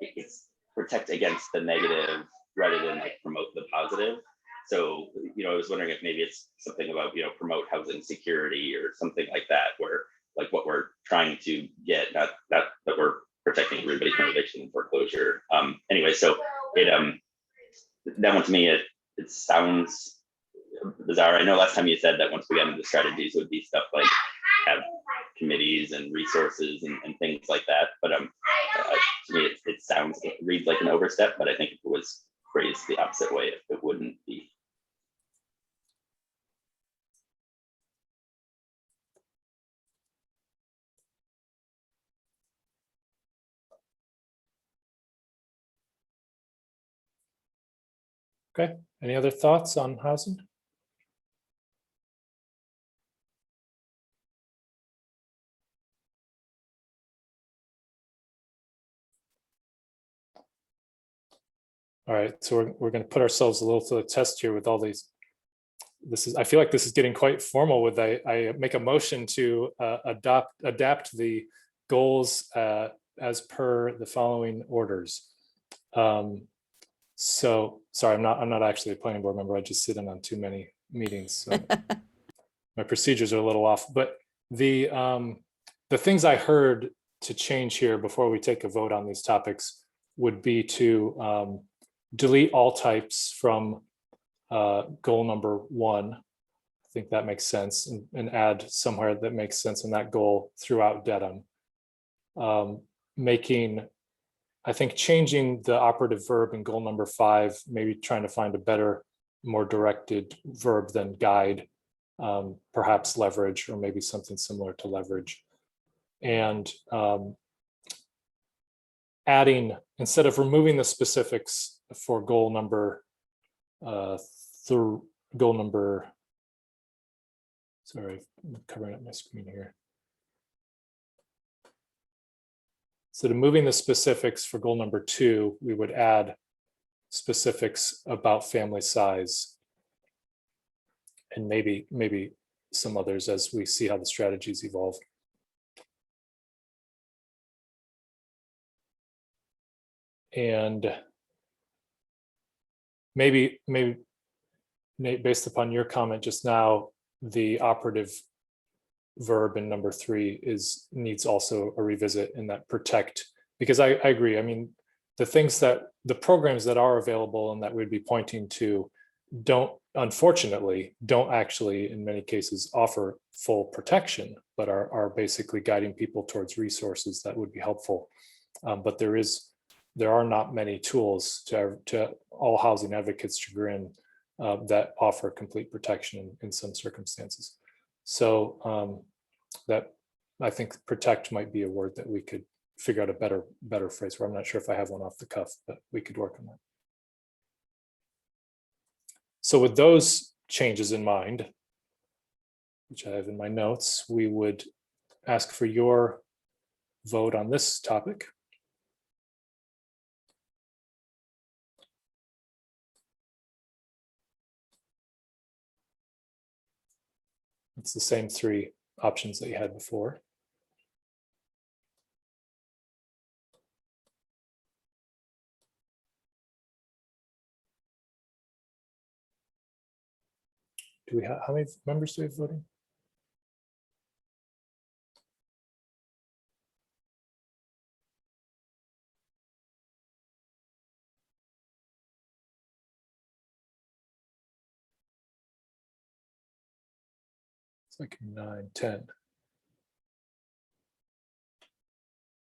it's protect against the negative rather than like promote the positive. So, I was wondering if maybe it's something about, promote housing security or something like that, where like what we're trying to get, not that we're protecting everybody from eviction and foreclosure. Anyway, so that one to me, it sounds bizarre. I know last time you said that once we got into the strategies, it would be stuff like have committees and resources and things like that. But to me, it reads like an overstep. But I think if it was phrased the opposite way, it wouldn't be. Okay, any other thoughts on housing? All right, so we're going to put ourselves a little to the test here with all these. I feel like this is getting quite formal. With I make a motion to adapt the goals as per the following orders. So sorry, I'm not actually a planning board member. I just sit in on too many meetings, so my procedures are a little off. But the things I heard to change here before we take a vote on these topics would be to delete all types from goal number 1. I think that makes sense, and add somewhere that makes sense in that goal throughout Dedham. I think changing the operative verb in goal number 5, maybe trying to find a better, more directed verb than guide, perhaps leverage, or maybe something similar to leverage. And adding, instead of removing the specifics for goal number sorry, I'm covering up my screen here. Instead of moving the specifics for goal number 2, we would add specifics about family size, and maybe some others as we see how the strategies evolve. And maybe Nate, based upon your comment just now, the operative verb in number 3 needs also a revisit in that protect, because I agree. I mean, the programs that are available and that we'd be pointing to unfortunately don't actually in many cases offer full protection, but are basically guiding people towards resources that would be helpful. But there are not many tools to all housing advocates' chagrin that offer complete protection in some circumstances. So that I think protect might be a word that we could figure out a better phrase for. I'm not sure if I have one off the cuff, but we could work on that. So with those changes in mind, which I have in my notes, we would ask for your vote on this topic. It's the same three options that you had before. Do we have, how many members do we have voting? It's like 9, 10.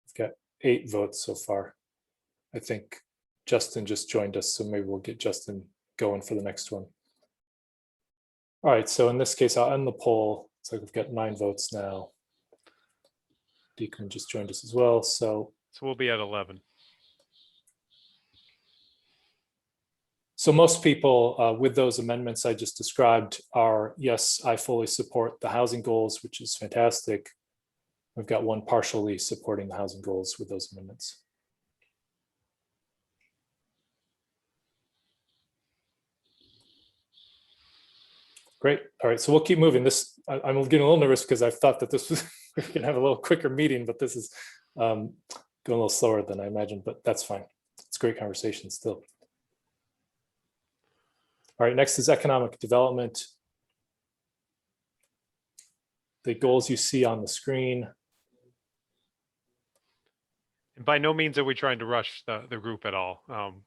We've got 8 votes so far. I think Justin just joined us, so maybe we'll get Justin going for the next one. All right, so in this case, I'll end the poll. It's like we've got 9 votes now. Deacon just joined us as well, so we'll be at 11. so most people with those amendments I just described are, yes, I fully support the housing goals, which is fantastic. We've got one partially supporting the housing goals with those amendments. Great. All right, so we'll keep moving. This I'm getting a little nervous because I thought that this was we are gonna have a little quicker meeting, but this is going a little slower than I imagined, but that's fine. It's a great conversation still. All right, next is economic development. The goals you see on the screen. And by no means are we trying to rush the group at all.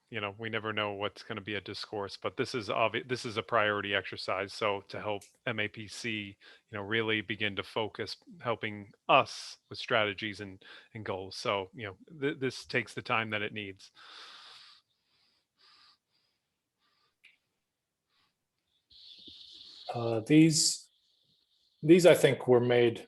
You know, we never know what's going to be a discourse, but this is obvious. This is a priority exercise. So to help MAPC, you know, really begin to focus, helping us with strategies and goals. So, you know, this takes the time that it needs. These I think were made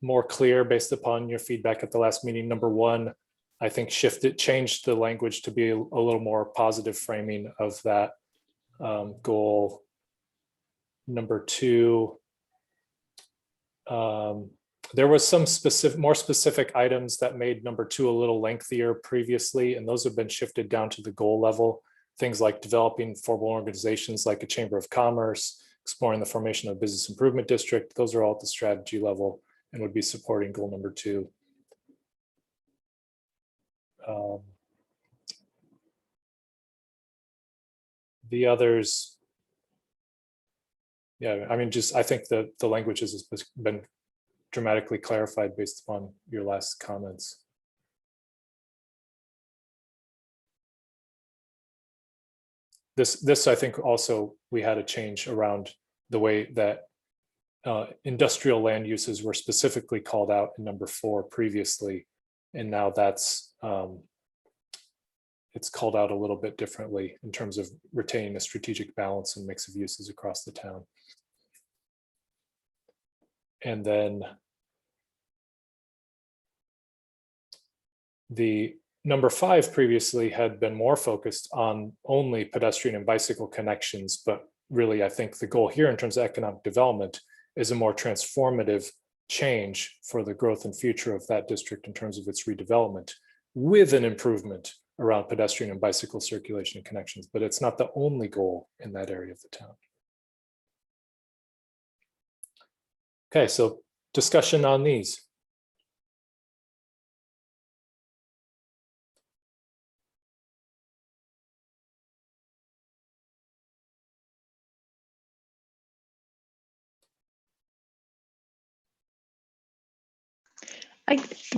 more clear based upon your feedback at the last meeting. Number one, I think changed the language to be a little more positive framing of that goal. Number two, there was some more specific items that made number two a little lengthier previously, and those have been shifted down to the goal level. Things like developing formal organizations like a chamber of commerce, exploring the formation of a business improvement district. Those are all at the strategy level and would be supporting goal number two. The others, yeah, I mean, I think the language has been dramatically clarified based upon your last comments. This I think also we had a change around the way that industrial land uses were specifically called out in number 4 previously, and now that's it's called out a little bit differently in terms of retaining a strategic balance and mix of uses across the town. And then the number 5 previously had been more focused on only pedestrian and bicycle connections, but really I think the goal here in terms of economic development is a more transformative change for the growth and future of that district in terms of its redevelopment, with an improvement around pedestrian and bicycle circulation and connections, but it's not the only goal in that area of the town. Okay, so discussion on these.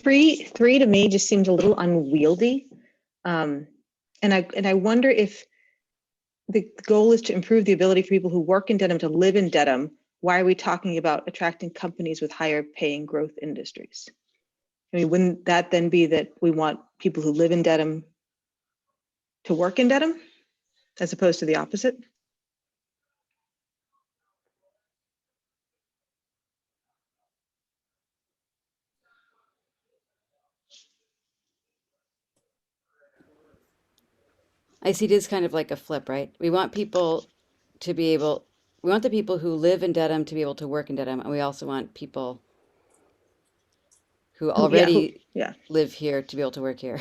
Three to me just seems a little unwieldy. And I wonder if the goal is to improve the ability for people who work in Dedham to live in Dedham. Why are we talking about attracting companies with higher paying growth industries? I mean, wouldn't that then be that we want people who live in Dedham to work in Dedham as opposed to the opposite? I see this kind of like a flip, right? We want people to be able, we want the people who live in Dedham to be able to work in Dedham, and we also want people who already live here to be able to work here.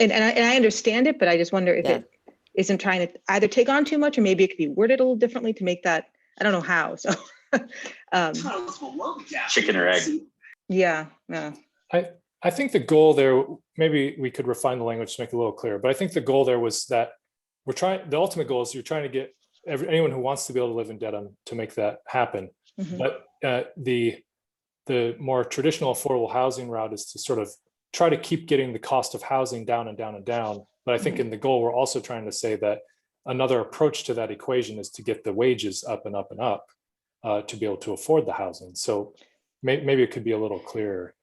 And I understand it, but I just wonder if it isn't trying to either take on too much, or maybe it could be worded a little differently to make that, I don't know how, so. Um, Chicken or egg. yeah, I think the goal there, maybe we could refine the language to make it a little clearer, but I think the goal there was that the ultimate goal is you're trying to get anyone who wants to be able to live in Dedham to make that happen. mhm. But the more traditional affordable housing route is to sort of try to keep getting the cost of housing down and down and down. But I think in the goal, we're also trying to say that another approach to that equation is to get the wages up and up and up to be able to afford the housing. So maybe it could be a little clearer.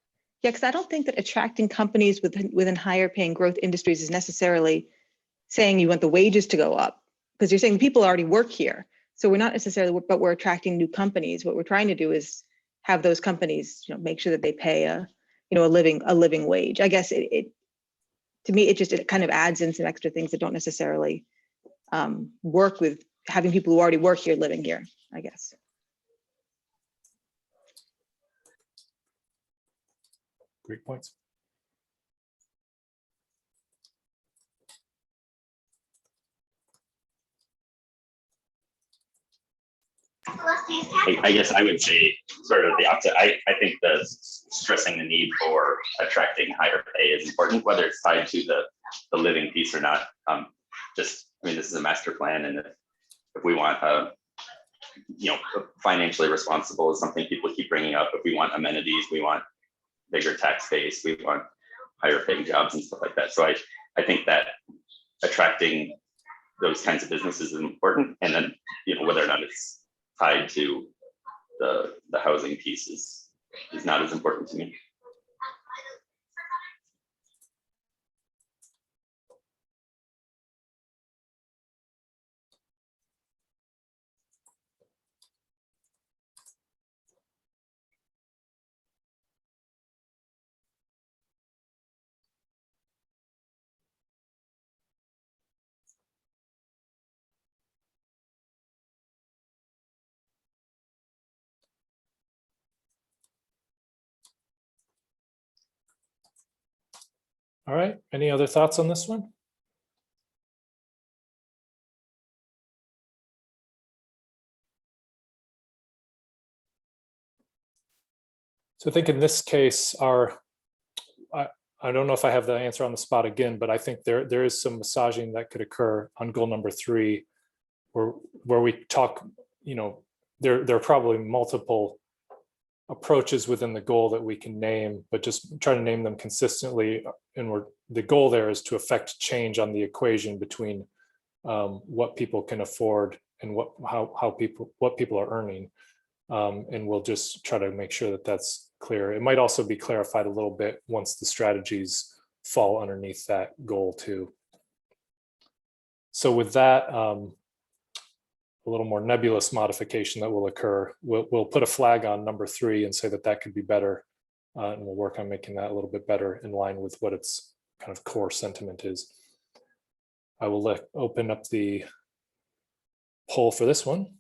Yeah, because I don't think that attracting companies within higher paying growth industries is necessarily saying you want the wages to go up, because you're saying people already work here. So we're not necessarily, but we're attracting new companies. What we're trying to do is have those companies, make sure that they pay a living wage. I guess to me, it kind of adds in some extra things that don't necessarily work with having people who already work here living here, I guess. Great points. I guess I would say sort of the opposite. I think the stressing the need for attracting higher pay is important, whether it's tied to the living piece or not. This is a master plan, and if we want financially responsible is something people keep bringing up. If we want amenities, we want bigger tax base, we want higher paying jobs and stuff like that. So I think that attracting those kinds of businesses is important, and then whether or not it's tied to the housing piece is not as important to me. All right, any other thoughts on this one? So I think in this case, I don't know if I have the answer on the spot again, but I think there is some massaging that could occur on goal number 3, where we talk, there are probably multiple approaches within the goal that we can name, but just try to name them consistently. And the goal there is to affect change on the equation between what people can afford and what people are earning. And we'll just try to make sure that that's clear. It might also be clarified a little bit once the strategies fall underneath that goal too. So with that, a little more nebulous modification that will occur, we'll put a flag on number 3 and say that could be better. And we'll work on making that a little bit better in line with what its kind of core sentiment is. I will open up the poll for this one.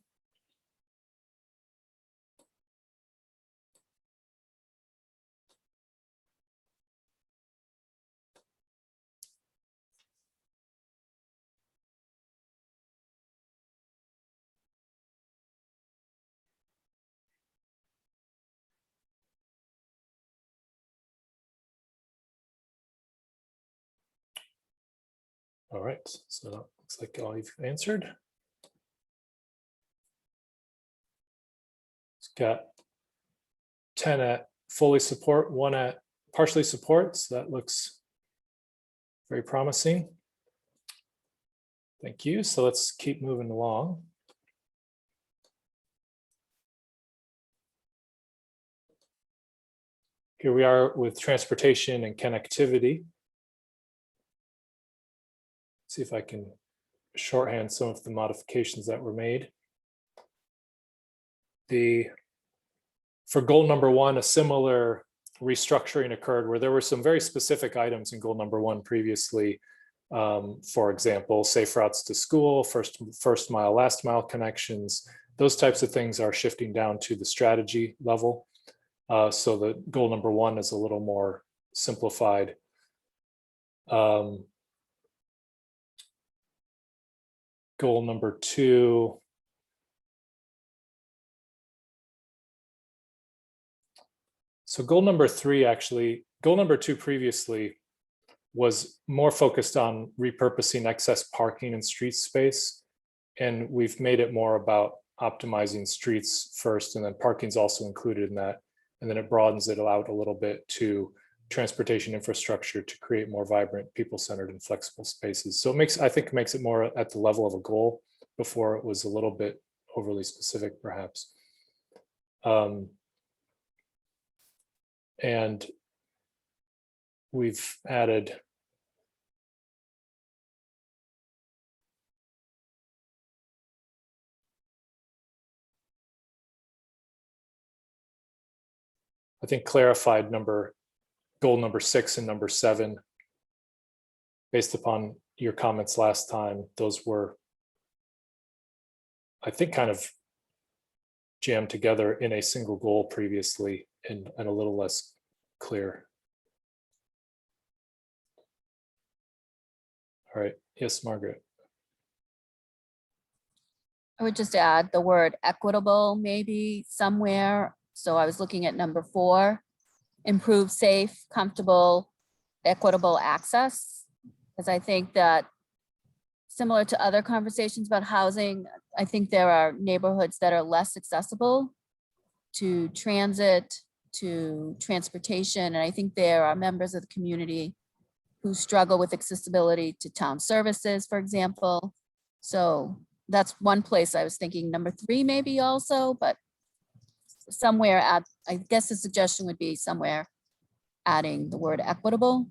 All right, so that looks like all you've answered. It's got 10 at fully support, 1 at partially support. So that looks very promising. Thank you. So let's keep moving along. Here we are with transportation and connectivity. See if I can shorthand some of the modifications that were made. For goal number 1, a similar restructuring occurred where there were some very specific items in goal number 1 previously. For example, safe routes to school, first mile, last mile connections, those types of things are shifting down to the strategy level. So the goal number 1 is a little more simplified. Goal number 2 So goal number 3, actually, goal number 2 previously was more focused on repurposing excess parking and street space. And we've made it more about optimizing streets first, and then parking's also included in that. And then it broadens it out a little bit to transportation infrastructure to create more vibrant, people-centered and flexible spaces. So it makes, I think, makes it more at the level of a goal. Before it was a little bit overly specific, perhaps. And we've added I think clarified goal number 6 and number 7 based upon your comments last time. Those were, I think, kind of jammed together in a single goal previously and a little less clear. All right. Yes, Margaret. I would just add the word equitable maybe somewhere. So I was looking at number 4, improve safe, comfortable, equitable access. Because I think that similar to other conversations about housing, I think there are neighborhoods that are less accessible to transit, to transportation. And I think there are members of the community who struggle with accessibility to town services, for example. So that's one place I was thinking number 3 maybe also, but somewhere I guess the suggestion would be somewhere adding the word equitable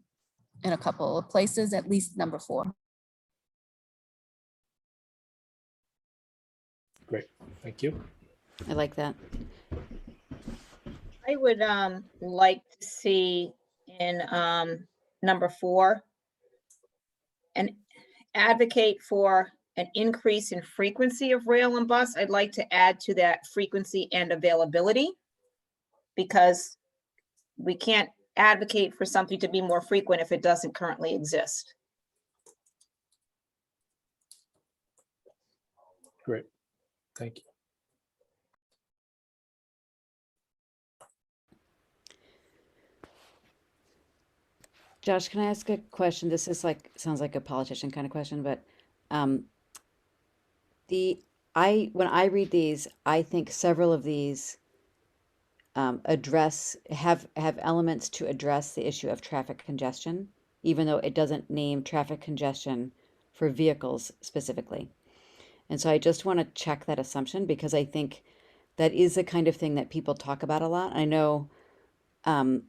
in a couple of places, at least number 4. Great, thank you. I like that. I would like to see in number 4 and advocate for an increase in frequency of rail and bus. I'd like to add to that frequency and availability, because we can't advocate for something to be more frequent if it doesn't currently exist. Great, thank you. Josh, can I ask a question? This is like, sounds like a politician kind of question, but when I read these, I think several of these have elements to address the issue of traffic congestion, even though it doesn't name traffic congestion for vehicles specifically. And so I just want to check that assumption, because I think that is the kind of thing that people talk about a lot. I know, from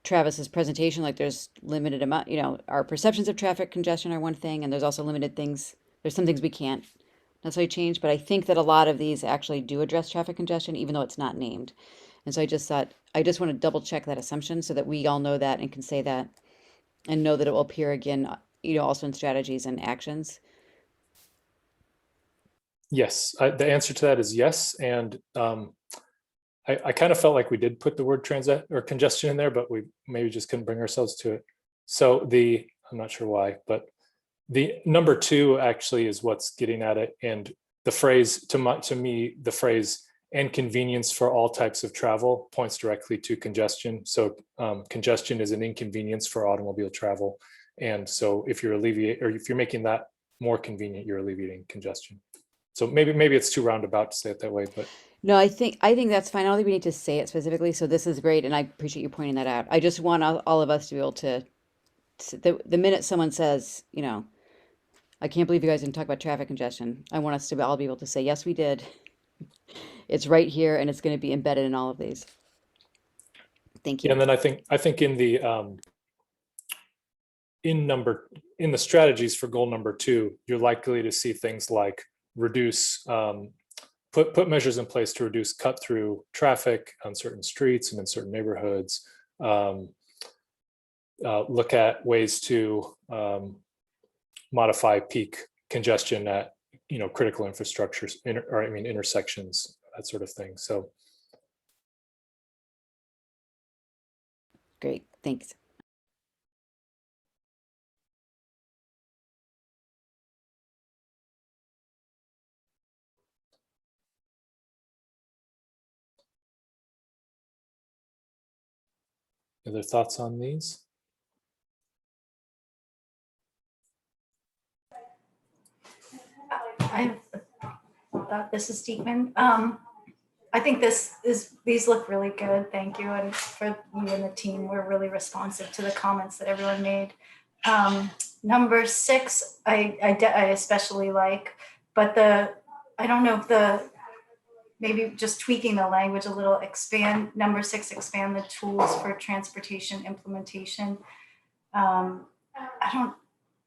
Travis's presentation, like there's limited amount, our perceptions of traffic congestion are one thing, and there's also limited things. There's some things we can't necessarily change, but I think that a lot of these actually do address traffic congestion, even though it's not named. And so I just thought, I just want to double check that assumption so that we all know that and can say that and know that it will appear again, also in strategies and actions. Yes, the answer to that is yes. And I kind of felt like we did put the word transit or congestion in there, but we maybe just couldn't bring ourselves to it. So I'm not sure why, but the number 2 actually is what's getting at it. And the phrase, to me, the phrase "and convenience for all types of travel" points directly to congestion. So congestion is an inconvenience for automobile travel. And so if you're making that more convenient, you're alleviating congestion. So maybe it's too roundabout to say it that way, but. No, I think that's fine. I don't think we need to say it specifically. So this is great, and I appreciate you pointing that out. I just want all of us to be able to the minute someone says, I can't believe you guys didn't talk about traffic congestion, I want us to all be able to say, yes, we did. It's right here, and it's going to be embedded in all of these. Thank you. And then I think in the in the strategies for goal number 2, you're likely to see things like reduce, put measures in place to reduce cut through traffic on certain streets and in certain neighborhoods. Look at ways to modify peak congestion at critical infrastructures, intersections, that sort of thing. So great, thanks. Other thoughts on these? This is Steekman. I think these look really good. Thank you. And for you and the team, we're really responsive to the comments that everyone made. Number 6, I especially like, but I don't know if maybe just tweaking the language a little, number 6, expand the tools for transportation implementation. I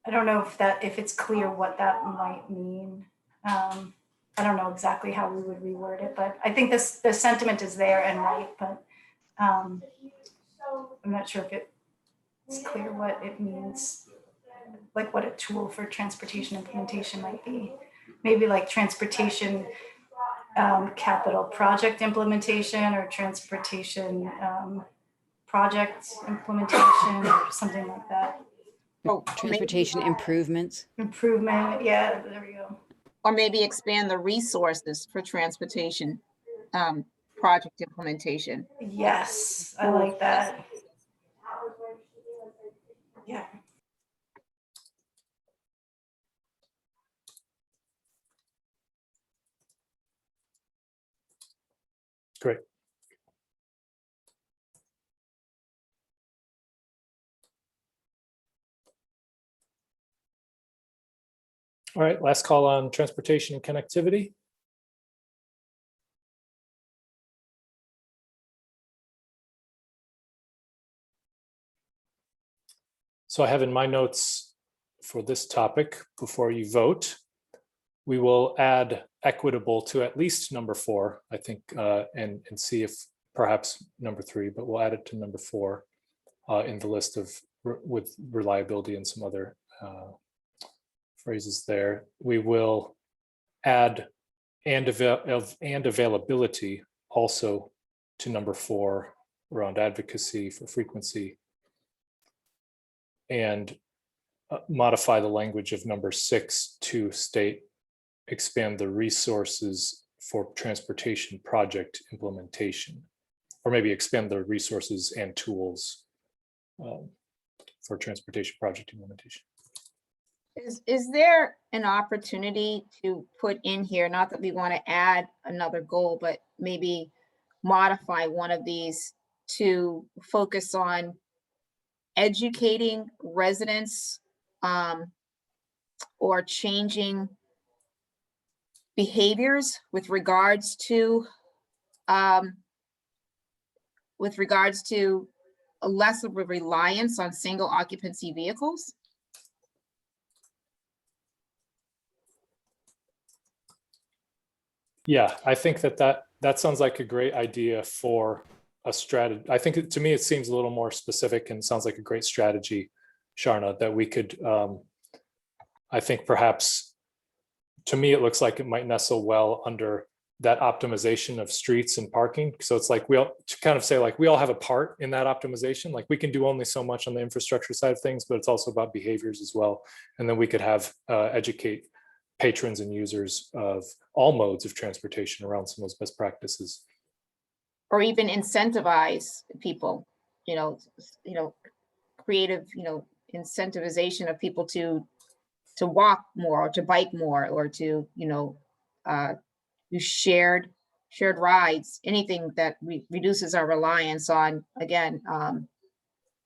don't know if it's clear what that might mean. I don't know exactly how we would reword it, but I think the sentiment is there and right, but I'm not sure if it's clear what it means, like what a tool for transportation implementation might be. Maybe like transportation capital project implementation, or transportation project implementation, or something like that. Oh, Transportation improvements. Improvement, yeah, there we go. or maybe expand the resources for transportation project implementation. Yes, I like that. Yeah. Great. All right, last call on transportation and connectivity. So I have in my notes for this topic, before you vote, we will add equitable to at least number 4, I think, and see if perhaps number 3, but we'll add it to number 4 in the list of with reliability and some other phrases there. We will add and availability also to number 4 around advocacy for frequency, and modify the language of number 6 to state expand the resources for transportation project implementation, or maybe expand the resources and tools for transportation project implementation. Is there an opportunity to put in here, not that we want to add another goal, but maybe modify one of these to focus on educating residents or changing behaviors with regards to a less of a reliance on single occupancy vehicles? Yeah, I think that sounds like a great idea for a strategy. I think to me, it seems a little more specific and sounds like a great strategy, Sharna, that we could, I think perhaps, to me, it looks like it might nestle well under that optimization of streets and parking. So it's like, to kind of say, like, we all have a part in that optimization. Like, we can do only so much on the infrastructure side of things, but it's also about behaviors as well. And then we could have educate patrons and users of all modes of transportation around some of those best practices. Or even incentivize people, creative, incentivization of people to walk more, or to bike more, or to, do shared rides, anything that reduces our reliance on, again,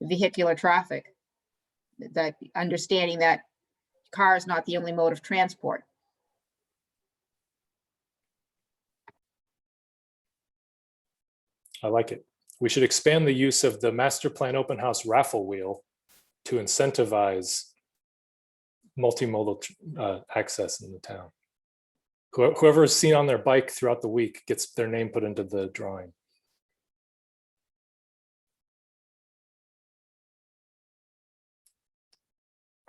vehicular traffic. That understanding that car is not the only mode of transport. I like it. We should expand the use of the master plan open house raffle wheel to incentivize multimodal access in the town. Whoever is seen on their bike throughout the week gets their name put into the drawing.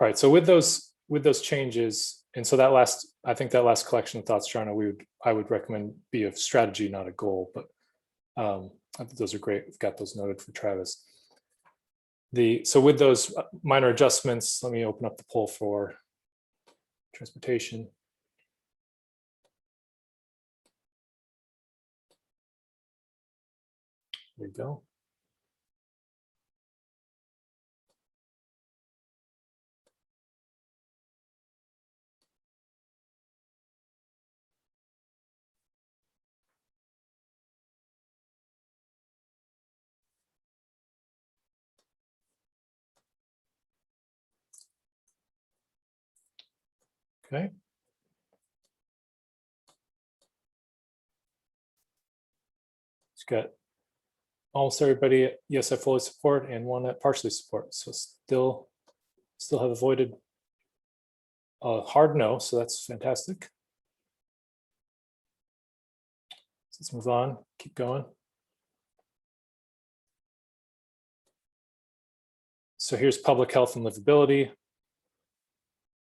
All right, so with those changes, and so I think that last collection of thoughts, Sharna, I would recommend be a strategy, not a goal, but I think those are great. We've got those noted for Travis. So with those minor adjustments, let me open up the poll for transportation. There you go. Okay. It's got almost everybody, yes, I fully support, and one that partially supports. So still have avoided a hard no, so that's fantastic. Let's move on, keep going. So here's public health and livability.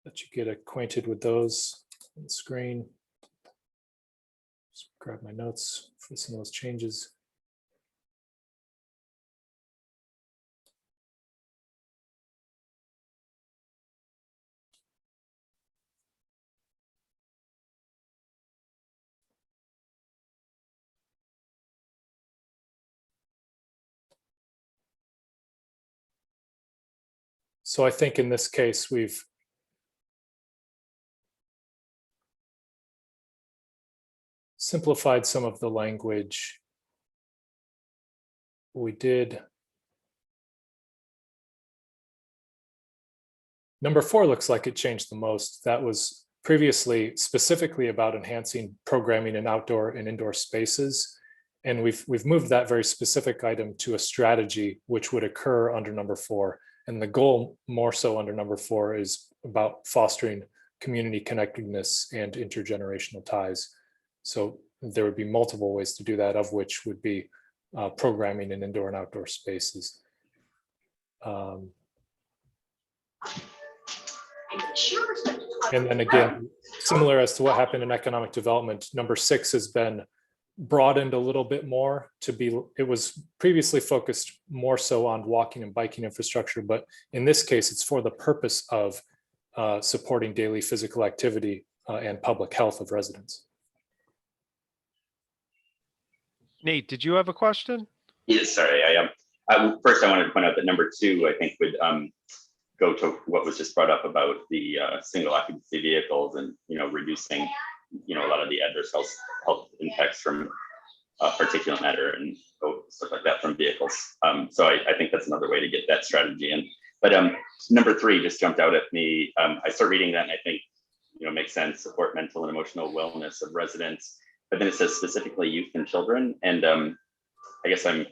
Let you get acquainted with those on the screen. Just grab my notes for some of those changes. So I think in this case, we've simplified some of the language. We did. Number 4 looks like it changed the most. That was previously specifically about enhancing programming in outdoor and indoor spaces. And we've moved that very specific item to a strategy which would occur under number 4. And the goal more so under number 4 is about fostering community connectedness and intergenerational ties. So there would be multiple ways to do that, of which would be programming in indoor and outdoor spaces. And then again, similar as to what happened in economic development, number 6 has been broadened a little bit more to be, it was previously focused more so on walking and biking infrastructure, but in this case, it's for the purpose of supporting daily physical activity and public health of residents. Nate, did you have a question? Yes, sorry. First, I wanted to point out that number 2, I think, would go to what was just brought up about the single occupancy vehicles and reducing a lot of the adverse health impacts from particulate matter and stuff like that from vehicles. So I think that's another way to get that strategy in. But number 3 just jumped out at me. I start reading that and I think makes sense. Support mental and emotional wellness of residents. But then it says specifically youth and children. And I guess I'm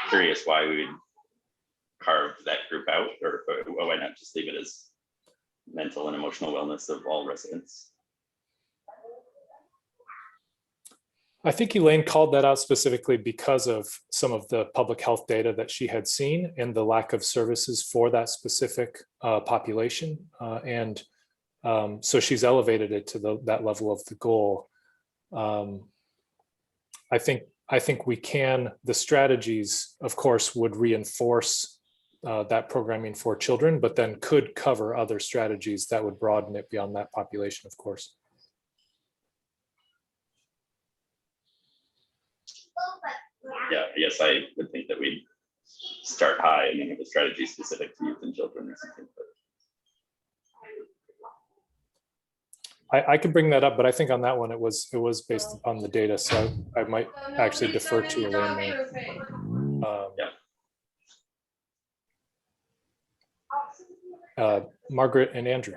curious why we would carve that group out, or why not just leave it as mental and emotional wellness of all residents? I think Elaine called that out specifically because of some of the public health data that she had seen and the lack of services for that specific population. So she's elevated it to that level of the goal. I think we can, the strategies, of course, would reinforce that programming for children, but then could cover other strategies that would broaden it beyond that population, of course. Yeah, I guess I would think that we'd start high and then have a strategy specific to youth and children or something. I could bring that up, but I think on that one it was based upon the data, so I might actually defer to Elaine there. Margaret and Andrew.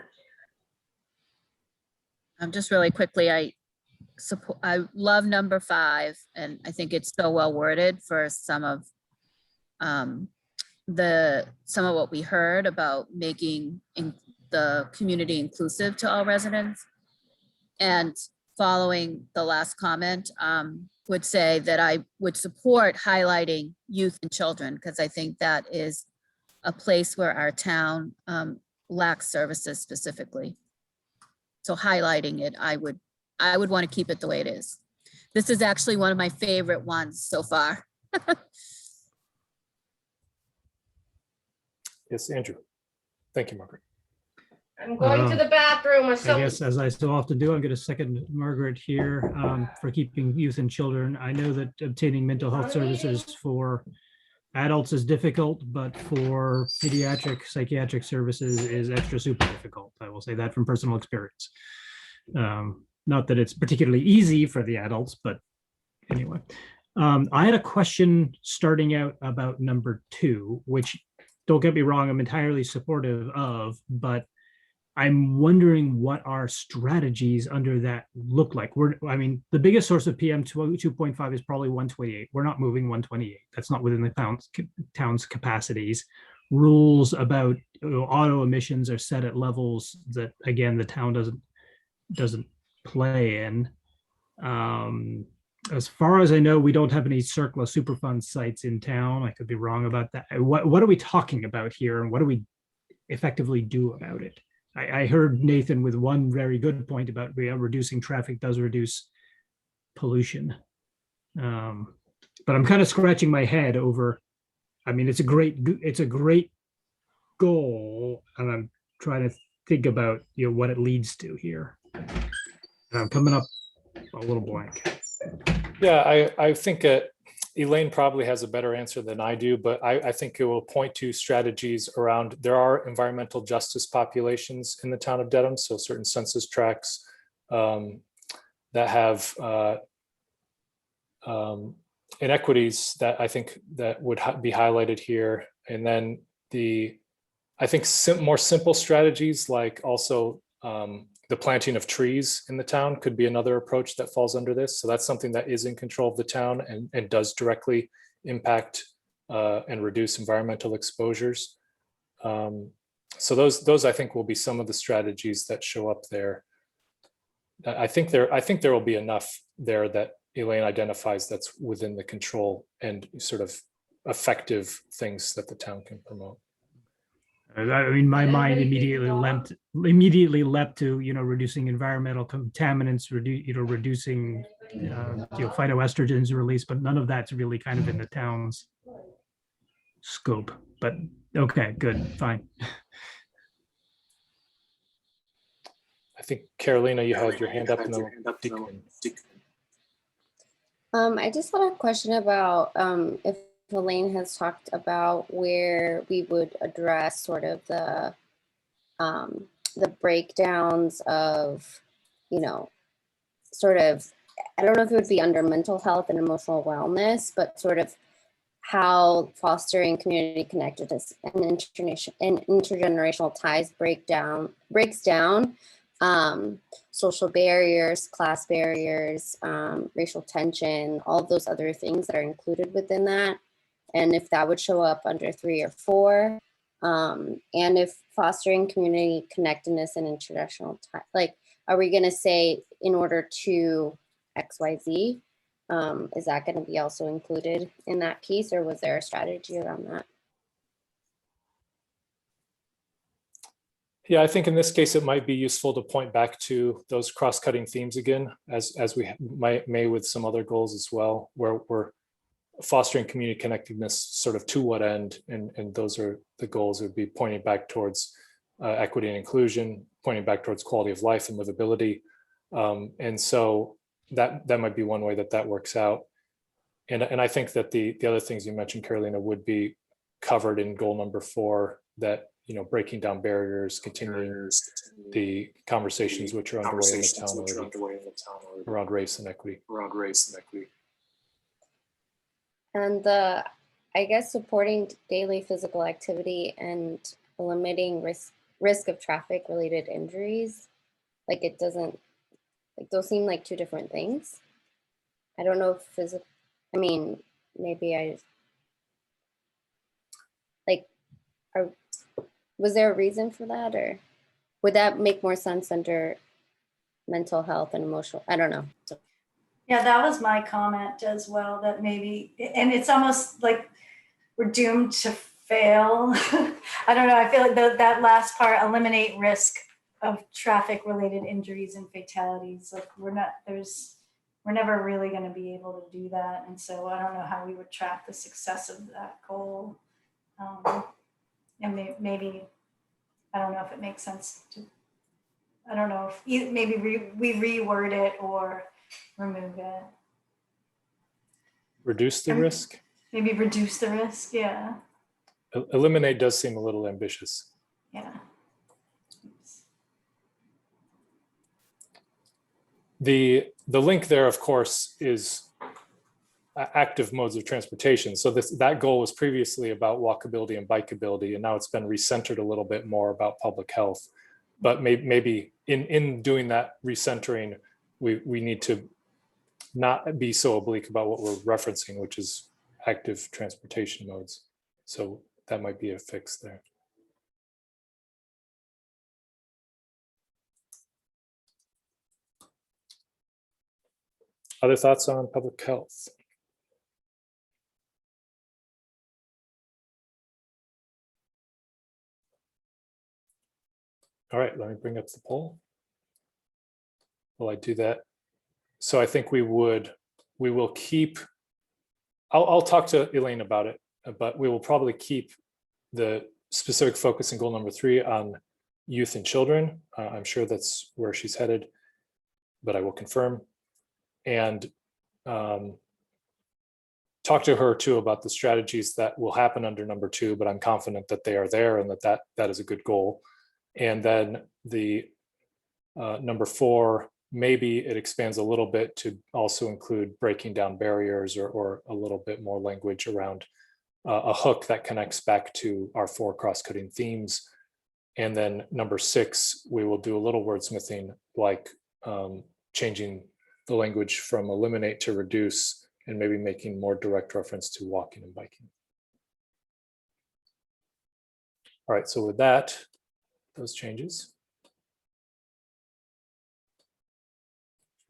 Just really quickly, I love number 5, and I think it's so well worded for some of what we heard about making the community inclusive to all residents. And following the last comment, would say that I would support highlighting youth and children, because I think that is a place where our town lacks services specifically. So highlighting it, I would want to keep it the way it is. This is actually one of my favorite ones so far. Yes, Andrew. Thank you, Margaret. I'm going to the bathroom or I something. guess, as I so often do, I'm going to second Margaret here for keeping youth and children. I know that obtaining mental health services for adults is difficult, but for pediatric psychiatric services is extra super difficult. I will say that from personal experience. Not that it's particularly easy for the adults, but anyway. I had a question starting out about number 2, which, don't get me wrong, I'm entirely supportive of, but I'm wondering what our strategies under that look like. I mean, the biggest source of PM 2.5 is probably 128. We're not moving 128. That's not within the town's capacities. Rules about auto emissions are set at levels that, again, the town doesn't play in. As far as I know, we don't have any CERCLA Superfund sites in town. I could be wrong about that. What are we talking about here, and what do we effectively do about it? I heard Nathan with one very good point about reducing traffic does reduce pollution. But I'm kind of scratching my head over, I mean, it's a great goal, and I'm trying to think about, what it leads to here. And I'm coming up a little blank. Yeah, I think Elaine probably has a better answer than I do, but I think it will point to strategies around, there are environmental justice populations in the town of Dedham, so certain census tracts that have inequities that I think that would be highlighted here. And then I think more simple strategies, like also the planting of trees in the town, could be another approach that falls under this. So that's something that is in control of the town and does directly impact and reduce environmental exposures. So those I think will be some of the strategies that show up there. I think there will be enough there that Elaine identifies that's within the control and sort of effective things that the town can promote. I mean, my mind immediately leapt to, reducing environmental contaminants, reducing, phytoestrogens release, but none of that's really kind of in the town's scope. But okay, good, fine. I think Carolina, you had your hand up, and then I just had a question about if Elaine has talked about where we would address sort of the breakdowns of, sort of, I don't know if it would be under mental health and emotional wellness, but sort of how fostering community connectedness and intergenerational ties breaks down social barriers, class barriers, racial tension, all of those other things that are included within that. And if that would show up under 3 or 4, and if fostering community connectedness and intergenerational ties, like, are we going to say in order to XYZ? Is that going to be also included in that piece, or was there a strategy around that? Yeah, I think in this case, it might be useful to point back to those cross-cutting themes again, as we may with some other goals as well, where we're fostering community connectedness sort of to what end, and those are the goals. Would be pointing back towards equity and inclusion, pointing back towards quality of life and livability. And so that might be one way that works out. And I think that the other things you mentioned, Carolina, would be covered in goal number 4, that, breaking down barriers, continuing the conversations which are underway in the town around race and equity. And I guess supporting daily physical activity and eliminating risk of traffic related injuries, like, it doesn't, like, those seem like 2 different things. I don't know if maybe was there a reason for that, or would that make more sense under mental health and emotional? I don't know. Yeah, that was my comment as well, that maybe, and it's almost like we're doomed to fail. I don't know. I feel like that last part, eliminate risk of traffic related injuries and fatalities. Like, we're never really going to be able to do that. And so I don't know how we would track the success of that goal. And maybe, I don't know if it makes sense to, I don't know if maybe we reword it or remove it. Reduce the risk? Maybe reduce the risk, yeah. Eliminate does seem a little ambitious. Yeah. The link there, of course, is active modes of transportation. So that goal was previously about walkability and bikeability, and now it's been recentered a little bit more about public health. but maybe in doing that recentering, we need to not be so oblique about what we're referencing, which is active transportation modes. So that might be a fix there. Other thoughts on public health? All right, let me bring up the poll. Will I do that? So I think we will keep, I'll talk to Elaine about it, but we will probably keep the specific focus in goal number 3 on youth and children. I'm sure that's where she's headed, but I will confirm. And talk to her too about the strategies that will happen under number 2, but I'm confident that they are there and that is a good goal. And then the number 4, maybe it expands a little bit to also include breaking down barriers or a little bit more language around a hook that connects back to our 4 cross-cutting themes. And then number 6, we will do a little wordsmithing, like changing the language from eliminate to reduce, and maybe making more direct reference to walking and biking. All right, so with that, those changes.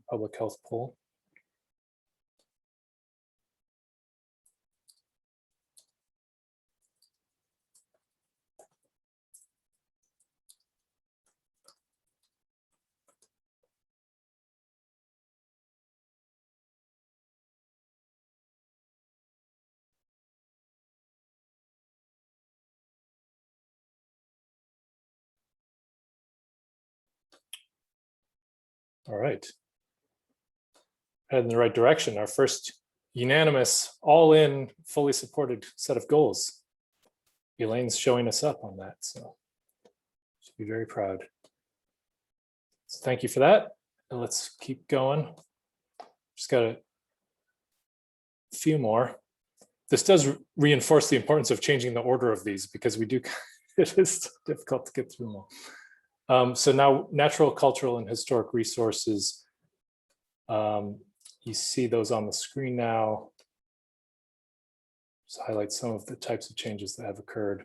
Public health poll. All right. Head in the right direction. Our first unanimous, all in, fully supported set of goals. Elaine's showing us up on that, so should be very proud. So thank you for that. And let's keep going. Just got a few more. This does reinforce the importance of changing the order of these, because we do, it is difficult to get through them all. So now natural, cultural, and historic resources. You see those on the screen now. Just highlight some of the types of changes that have occurred.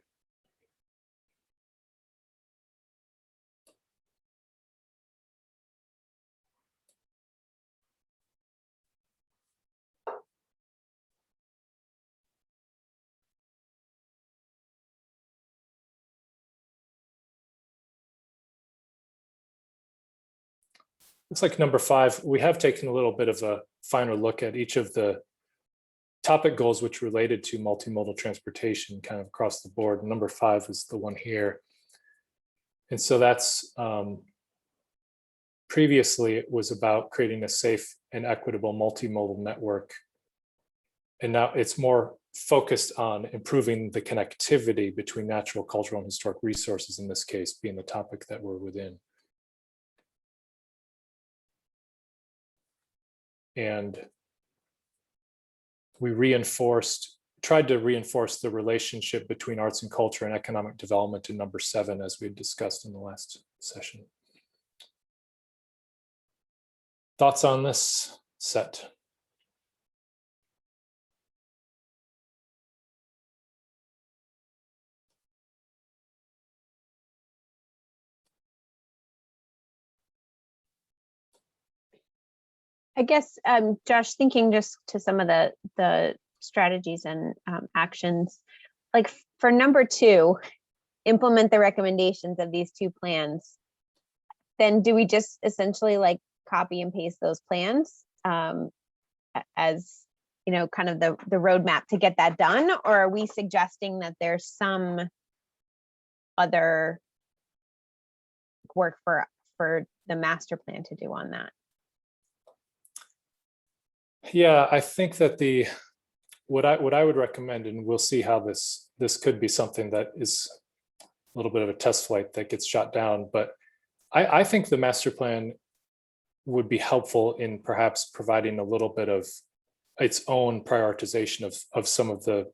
Looks like number 5, we have taken a little bit of a finer look at each of the topic goals which related to multimodal transportation kind of across the board. Number 5 is the one here. And so that's previously it was about creating a safe and equitable multimodal network. And now it's more focused on improving the connectivity between natural, cultural, and historic resources, in this case being the topic that we're within. And we tried to reinforce the relationship between arts and culture and economic development in number 7, as we discussed in the last session. Thoughts on this set? I guess, Josh, thinking just to some of the strategies and actions, like for number 2, implement the recommendations of these 2 plans. Then do we just essentially like copy and paste those plans as, you know, kind of the roadmap to get that done? Or are we suggesting that there's some other work for the master plan to do on that? Yeah, I think that what I would recommend, and we'll see how this could be something that is a little bit of a test flight that gets shot down, but I think the master plan would be helpful in perhaps providing a little bit of its own prioritization of some of the,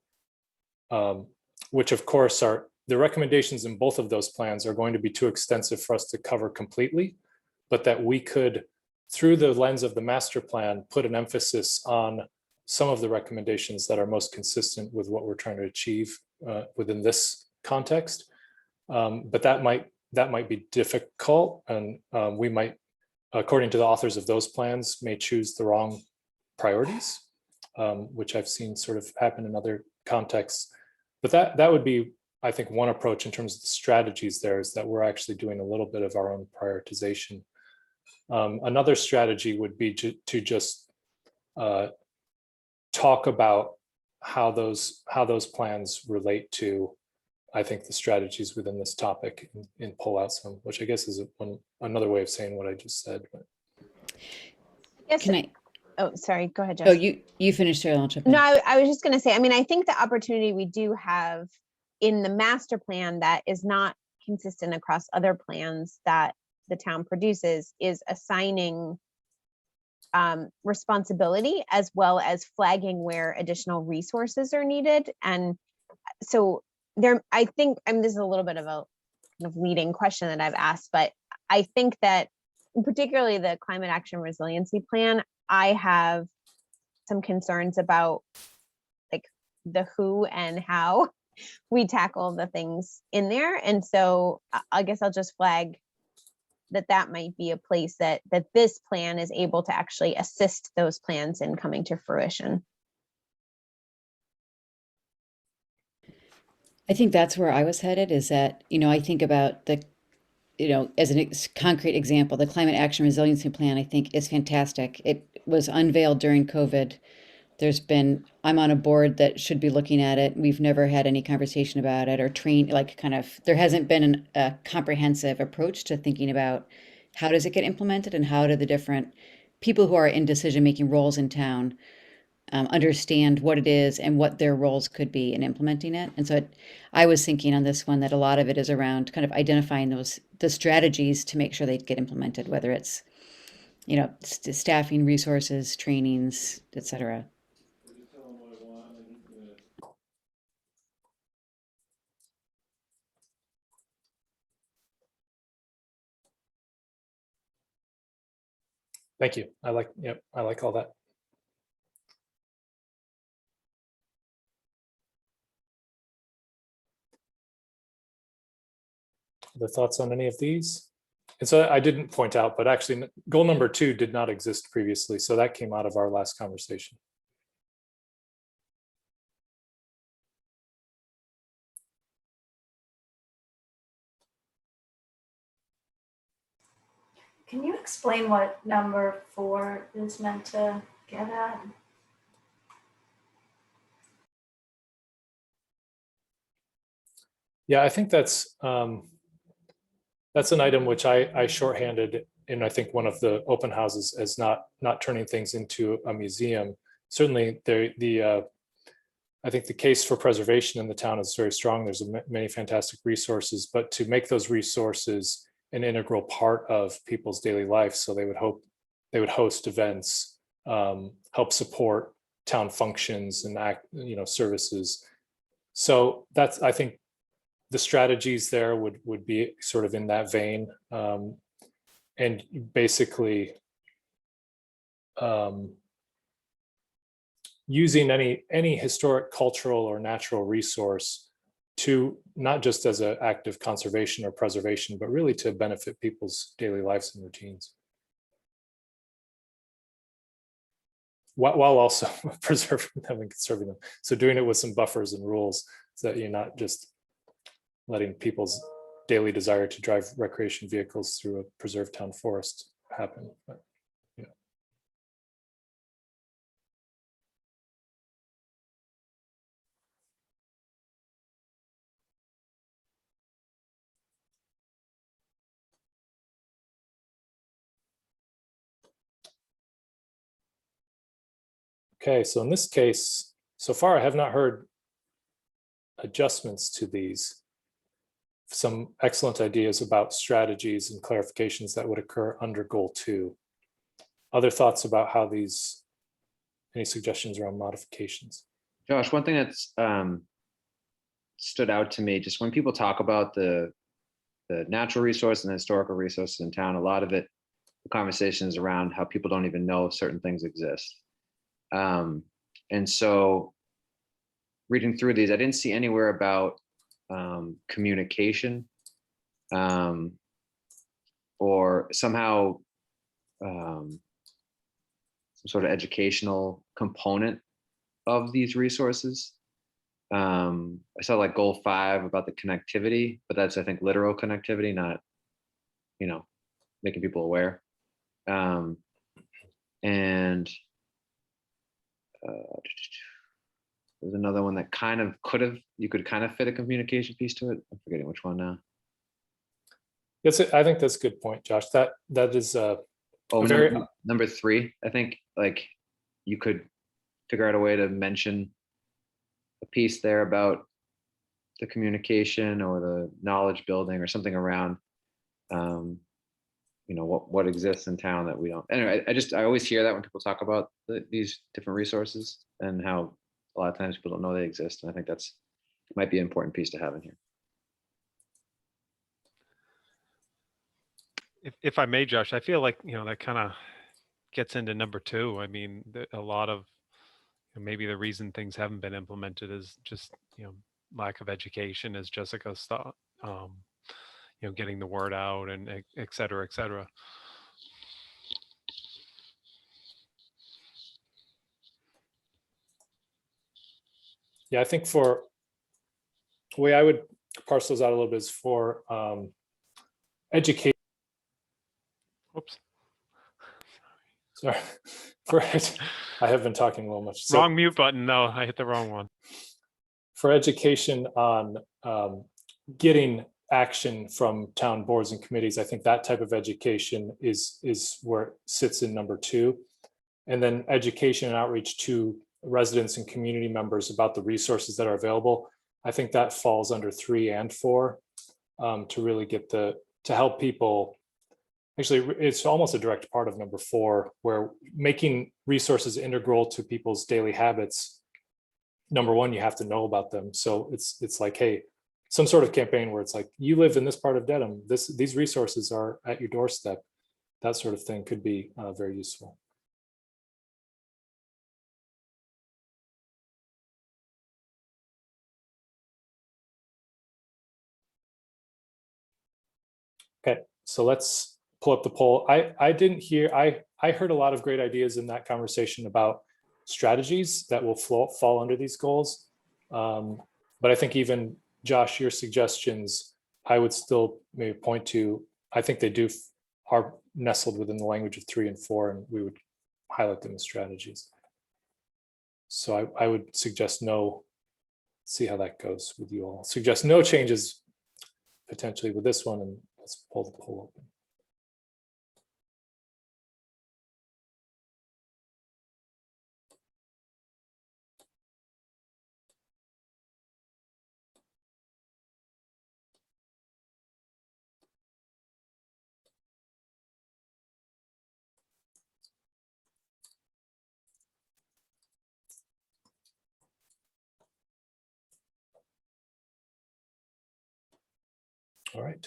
which of course are the recommendations in both of those plans are going to be too extensive for us to cover completely, but that we could, through the lens of the master plan, put an emphasis on some of the recommendations that are most consistent with what we're trying to achieve within this context. But that might be difficult, and we might, according to the authors of those plans, may choose the wrong priorities, which I've seen sort of happen in other contexts. But that would be, I think, one approach in terms of the strategies there, is that we're actually doing a little bit of our own prioritization. Another strategy would be to just talk about how those plans relate to, I think, the strategies within this topic, and pull out some, which I guess is another way of saying what I just said. But Yes. Can I? Oh, sorry. Go ahead, Jess. Oh, you finished there. I'll jump in. No, I was just going to say, I mean, I think the opportunity we do have in the master plan that is not consistent across other plans that the town produces is assigning responsibility as well as flagging where additional resources are needed. And so there, I think, I mean, this is a little bit of a kind of leading question that I've asked, but I think that particularly the climate action resiliency plan, I have some concerns about like the who and how we tackle the things in there. And so I guess I'll just flag that might be a place that this plan is able to actually assist those plans in coming to fruition. I think that's where I was headed, is that, I think about the, as a concrete example, the Climate Action Resiliency Plan, I think, is fantastic. It was unveiled during COVID. I'm on a board that should be looking at it. We've never had any conversation about it or there hasn't been a comprehensive approach to thinking about how does it get implemented and how do the different people who are in decision-making roles in town understand what it is and what their roles could be in implementing it. And so I was thinking on this one that a lot of it is around kind of identifying the strategies to make sure they get implemented, whether it's, staffing, resources, trainings, et cetera. thank you. I like all that. Other thoughts on any of these? And so I didn't point out, but actually goal number 2 did not exist previously. So that came out of our last conversation. Can you explain what number 4 is meant to get at? Yeah, I think that's an item which I shorthanded in, I think, one of the open houses as not turning things into a museum. Certainly, I think the case for preservation in the town is very strong. There's many fantastic resources, but to make those resources an integral part of people's daily life, so they would host events, help support town functions and services. So that's, I think, the strategies there would be sort of in that vein, and basically using any historic, cultural, or natural resource to not just as an act of conservation or preservation, but really to benefit people's daily lives and routines, while also preserving them and conserving them. So doing it with some buffers and rules, so that you're not just letting people's daily desire to drive recreation vehicles through a preserved town forest happen. But, okay, so in this case, so far I have not heard adjustments to these. Some excellent ideas about strategies and clarifications that would occur under goal 2. Other thoughts about how these, any suggestions around modifications? Josh, one thing that's stood out to me, just when people talk about the natural resource and the historical resources in town, a lot of it, the conversation is around how people don't even know certain things exist. And so reading through these, I didn't see anywhere about communication or somehow some sort of educational component of these resources. I saw like goal 5 about the connectivity, but that's, I think, literal connectivity, not, you know, making people aware. And there's another one that kind of you could kind of fit a communication piece to it. I'm forgetting which one now. I think that's a good point, Josh. That is Number 3. I think like you could figure out a way to mention a piece there about the communication or the knowledge building or something around, you know, what exists in town that we don't. Anyway, I always hear that when people talk about these different resources and how a lot of times people don't know they exist. And I think that's might be an important piece to have in here. If I may, Josh, I feel like, you know, that kind of gets into number 2. I mean, a lot of maybe the reason things haven't been implemented is just, you know, lack of education, as Jessica thought, you know, getting the word out and et cetera, et cetera. Yeah, I think for the way I would parse those out a little bit is for education. Whoops. Sorry, I have been talking a little much. So Wrong mute button. No, I hit the wrong one. for education on getting action from town boards and committees, I think that type of education is where it sits in number 2. And then education and outreach to residents and community members about the resources that are available. I think that falls under 3 and 4 to really get to help people. Actually, it's almost a direct part of number 4, where making resources integral to people's daily habits. Number 1, you have to know about them. So it's like, hey, some sort of campaign where it's like, you live in this part of Dedham, these resources are at your doorstep. That sort of thing could be very useful. Okay, so let's pull up the poll. I didn't hear, I heard a lot of great ideas in that conversation about strategies that will fall under these goals. But I think even Josh, your suggestions, I would still maybe point to, I think they are nestled within the language of 3 and 4, and we would highlight them as strategies. So I would suggest no, see how that goes with you all. Suggest no changes potentially with this one, and let's pull the poll open. All right.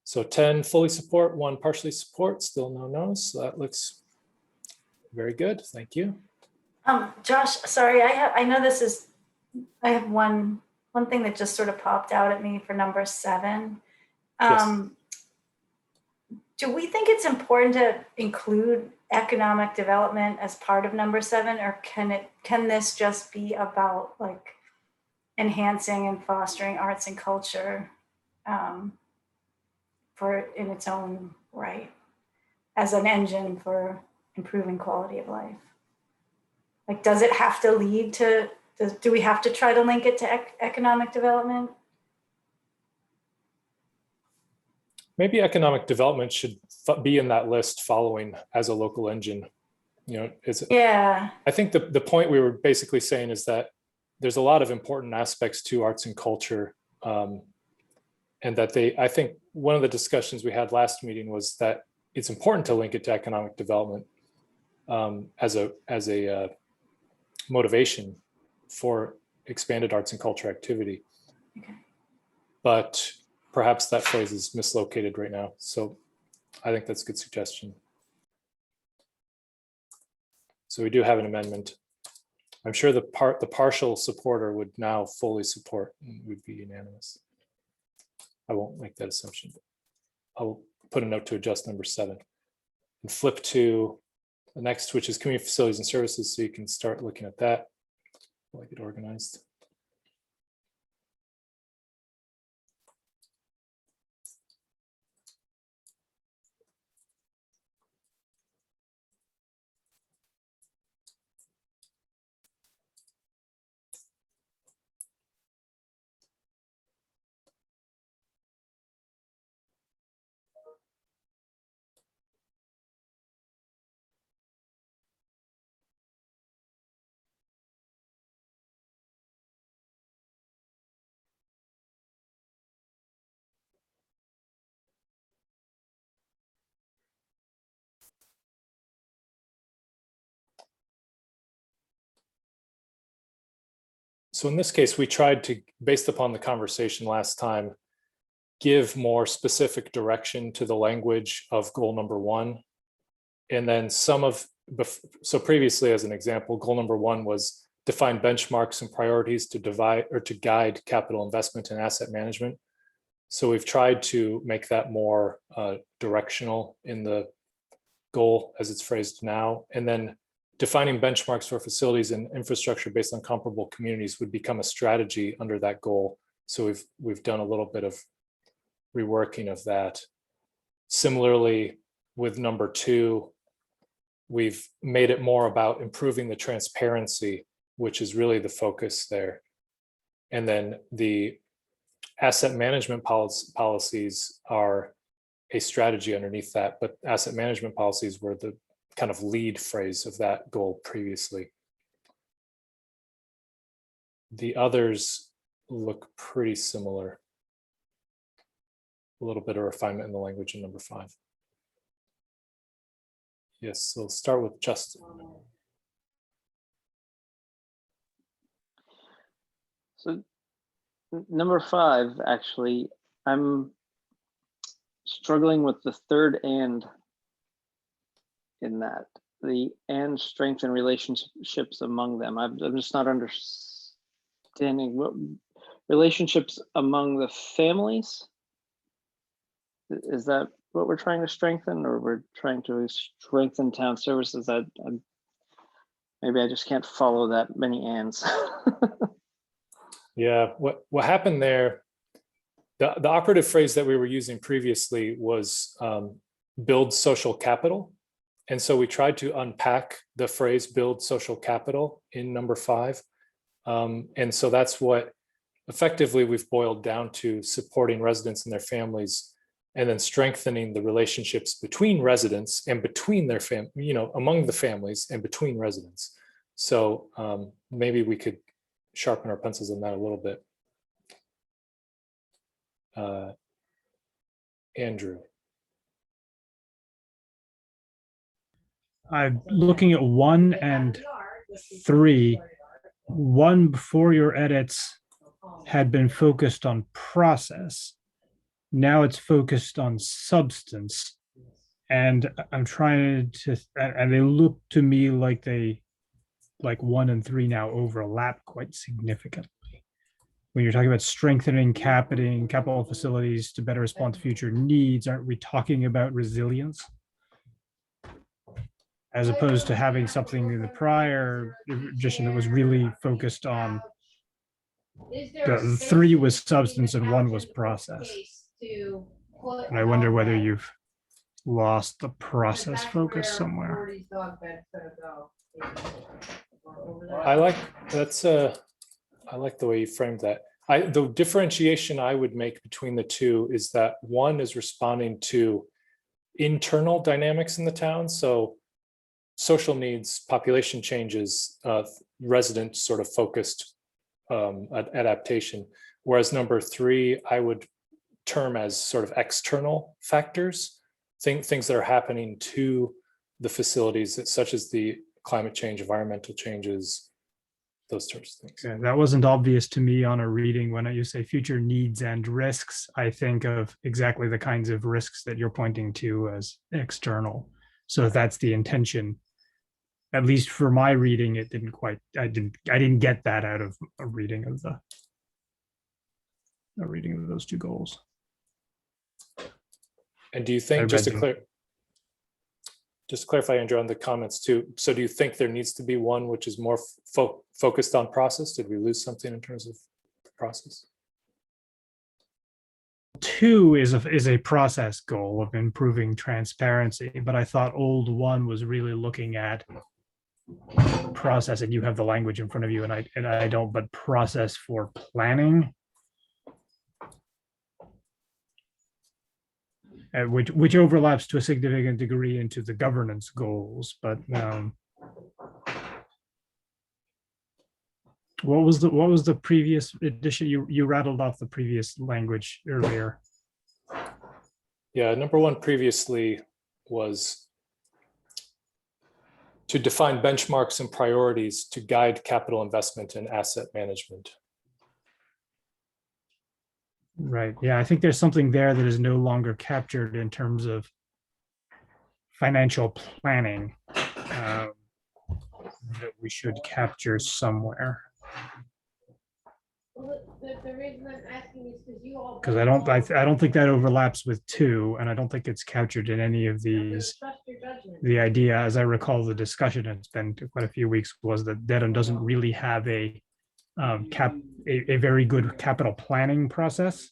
So 10 fully support, 1 partially support, still no no's. So that looks very good. Thank you. Josh, sorry, I know this is, I have one thing that just sort of popped out at me for number 7. Yes. Do we think it's important to include economic development as part of number 7, or can this just be about like enhancing and fostering arts and culture in its own right as an engine for improving quality of life? Like, does it have to lead to, do we have to try to link it to economic development? Maybe economic development should be in that list following as a local engine. You know, Yeah. I think the point we were basically saying is that there's a lot of important aspects to arts and culture. And that I think one of the discussions we had last meeting was that it's important to link it to economic development as a motivation for expanded arts and culture activity. Okay. But perhaps that phrase is mislocated right now. So I think that's a good suggestion. So we do have an amendment. I'm sure the partial supporter would now fully support and would be unanimous. I won't make that assumption, but I'll put a note to adjust number 7 and flip to the next, which is community facilities and services. So you can start looking at that while I get organized. So in this case, we tried to, based upon the conversation last time, give more specific direction to the language of goal number 1. And then so previously, as an example, goal number 1 was define benchmarks and priorities to divide or to guide capital investment and asset management. So we've tried to make that more directional in the goal as it's phrased now. And then defining benchmarks for facilities and infrastructure based on comparable communities would become a strategy under that goal. So we've done a little bit of reworking of that. Similarly, with number 2, we've made it more about improving the transparency, which is really the focus there. And then the asset management policies are a strategy underneath that, but asset management policies were the kind of lead phrase of that goal previously. The others look pretty similar. A little bit of refinement in the language in number 5. Yes, so we'll start with Justin. So number 5, actually, I'm struggling with the third "and" in that, the "and strengthen relationships among them." I'm just not understanding what relationships among the families. Is that what we're trying to strengthen, or we're trying to strengthen town services? Maybe I just can't follow that many ands. Yeah, what happened there, the operative phrase that we were using previously was build social capital. And so we tried to unpack the phrase build social capital in number 5. And so that's what effectively we've boiled down to: supporting residents and their families, and then strengthening the relationships between residents and between their among the families and between residents. So maybe we could sharpen our pencils on that a little bit. Andrew. I'm looking at 1 and 3. 1 before your edits had been focused on process. Now it's focused on substance. And I'm trying to, and they look to me like 1 and 3 now overlap quite significantly. When you're talking about strengthening capital facilities to better respond to future needs, aren't we talking about resilience? As opposed to having something in the prior edition that was really focused on, 3 was substance and 1 was process. And I wonder whether you've lost the process focus somewhere. I like the way you framed that. The differentiation I would make between the 2 is that 1 is responding to internal dynamics in the town. So social needs, population changes, resident sort of focused adaptation. Whereas number 3, I would term as sort of external factors, things that are happening to the facilities, such as the climate change, environmental changes, those sorts of things. Yeah, that wasn't obvious to me on a reading. When you say future needs and risks, I think of exactly the kinds of risks that you're pointing to as external. So if that's the intention, at least for my reading, it didn't quite, I didn't get that out of a reading of those two goals. And do you think, I just read to clarify, Andrew, on the comments too, so do you think there needs to be one which is more focused on process? Did we lose something in terms of process? 2 is a process goal of improving transparency, but I thought old 1 was really looking at process, and you have the language in front of you, and I don't, but process for planning, which overlaps to a significant degree into the governance goals. But what was the previous edition? You rattled off the previous language earlier. Yeah, number 1 previously was to define benchmarks and priorities to guide capital investment and asset management. Right. Yeah, I think there's something there that is no longer captured in terms of financial planning that we should capture somewhere. The reason I'm asking is because you all. Because I don't think that overlaps with 2, and I don't think it's captured in any of these. Trust your judgment. The idea, as I recall the discussion, it's been quite a few weeks, was that Dedham doesn't really have a very good capital planning process,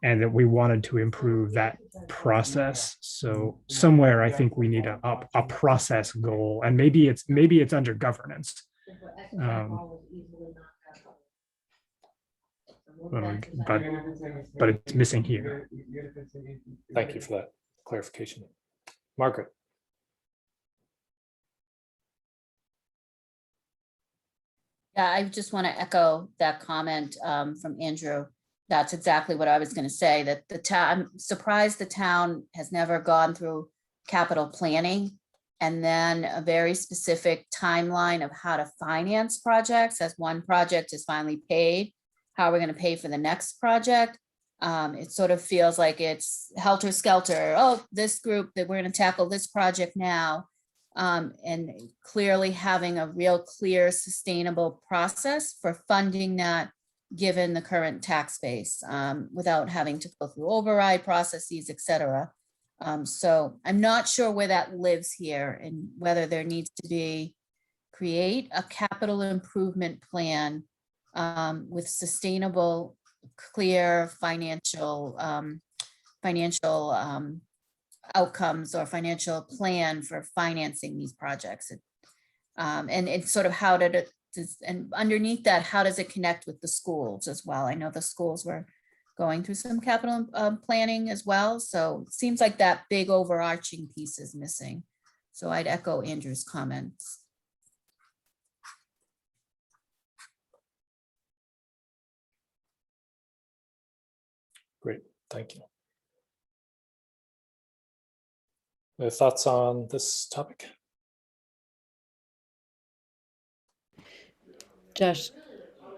and that we wanted to improve that process. So somewhere I think we need a process goal, and maybe it's under governance. But it's missing here. Thank you for that clarification. Margaret. Yeah, I just want to echo that comment from Andrew. That's exactly what I was going to say, that the town, I'm surprised the town has never gone through capital planning and then a very specific timeline of how to finance projects as one project is finally paid. How are we going to pay for the next project? It sort of feels like it's helter skelter. Oh, this group that we're going to tackle this project now. And clearly having a real clear, sustainable process for funding that given the current tax base without having to go through override processes, et cetera. So I'm not sure where that lives here and whether there needs to be create a capital improvement plan with sustainable, clear financial outcomes or financial plan for financing these projects. And it's sort of how did it, and underneath that, how does it connect with the schools as well? I know the schools were going through some capital planning as well. So it seems like that big overarching piece is missing. So I'd echo Andrew's comments. Great, thank you. Any thoughts on this topic? Josh,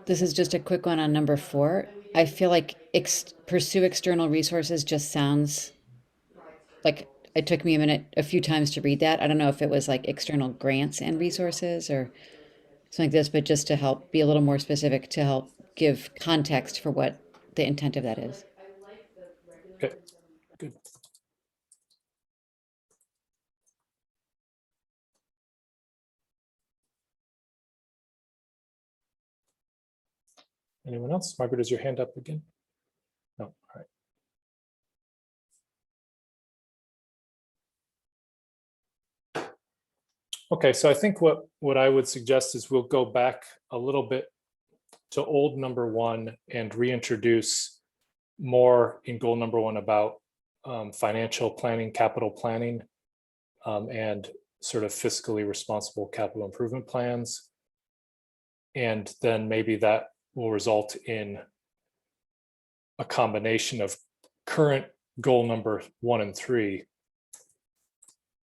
this is just a quick one on number 4. I feel like pursue external resources just sounds like it took me a few times to read that. I don't know if it was like external grants and resources or something like this, but just to help be a little more specific, to help give context for what the intent of that is. Okay, good. Anyone else? Margaret, is your hand up again? No, all right. Okay, so I think what I would suggest is we'll go back a little bit to old number 1 and reintroduce more in goal number 1 about financial planning, capital planning, and sort of fiscally responsible capital improvement plans. And then maybe that will result in a combination of current goal number 1 and 3,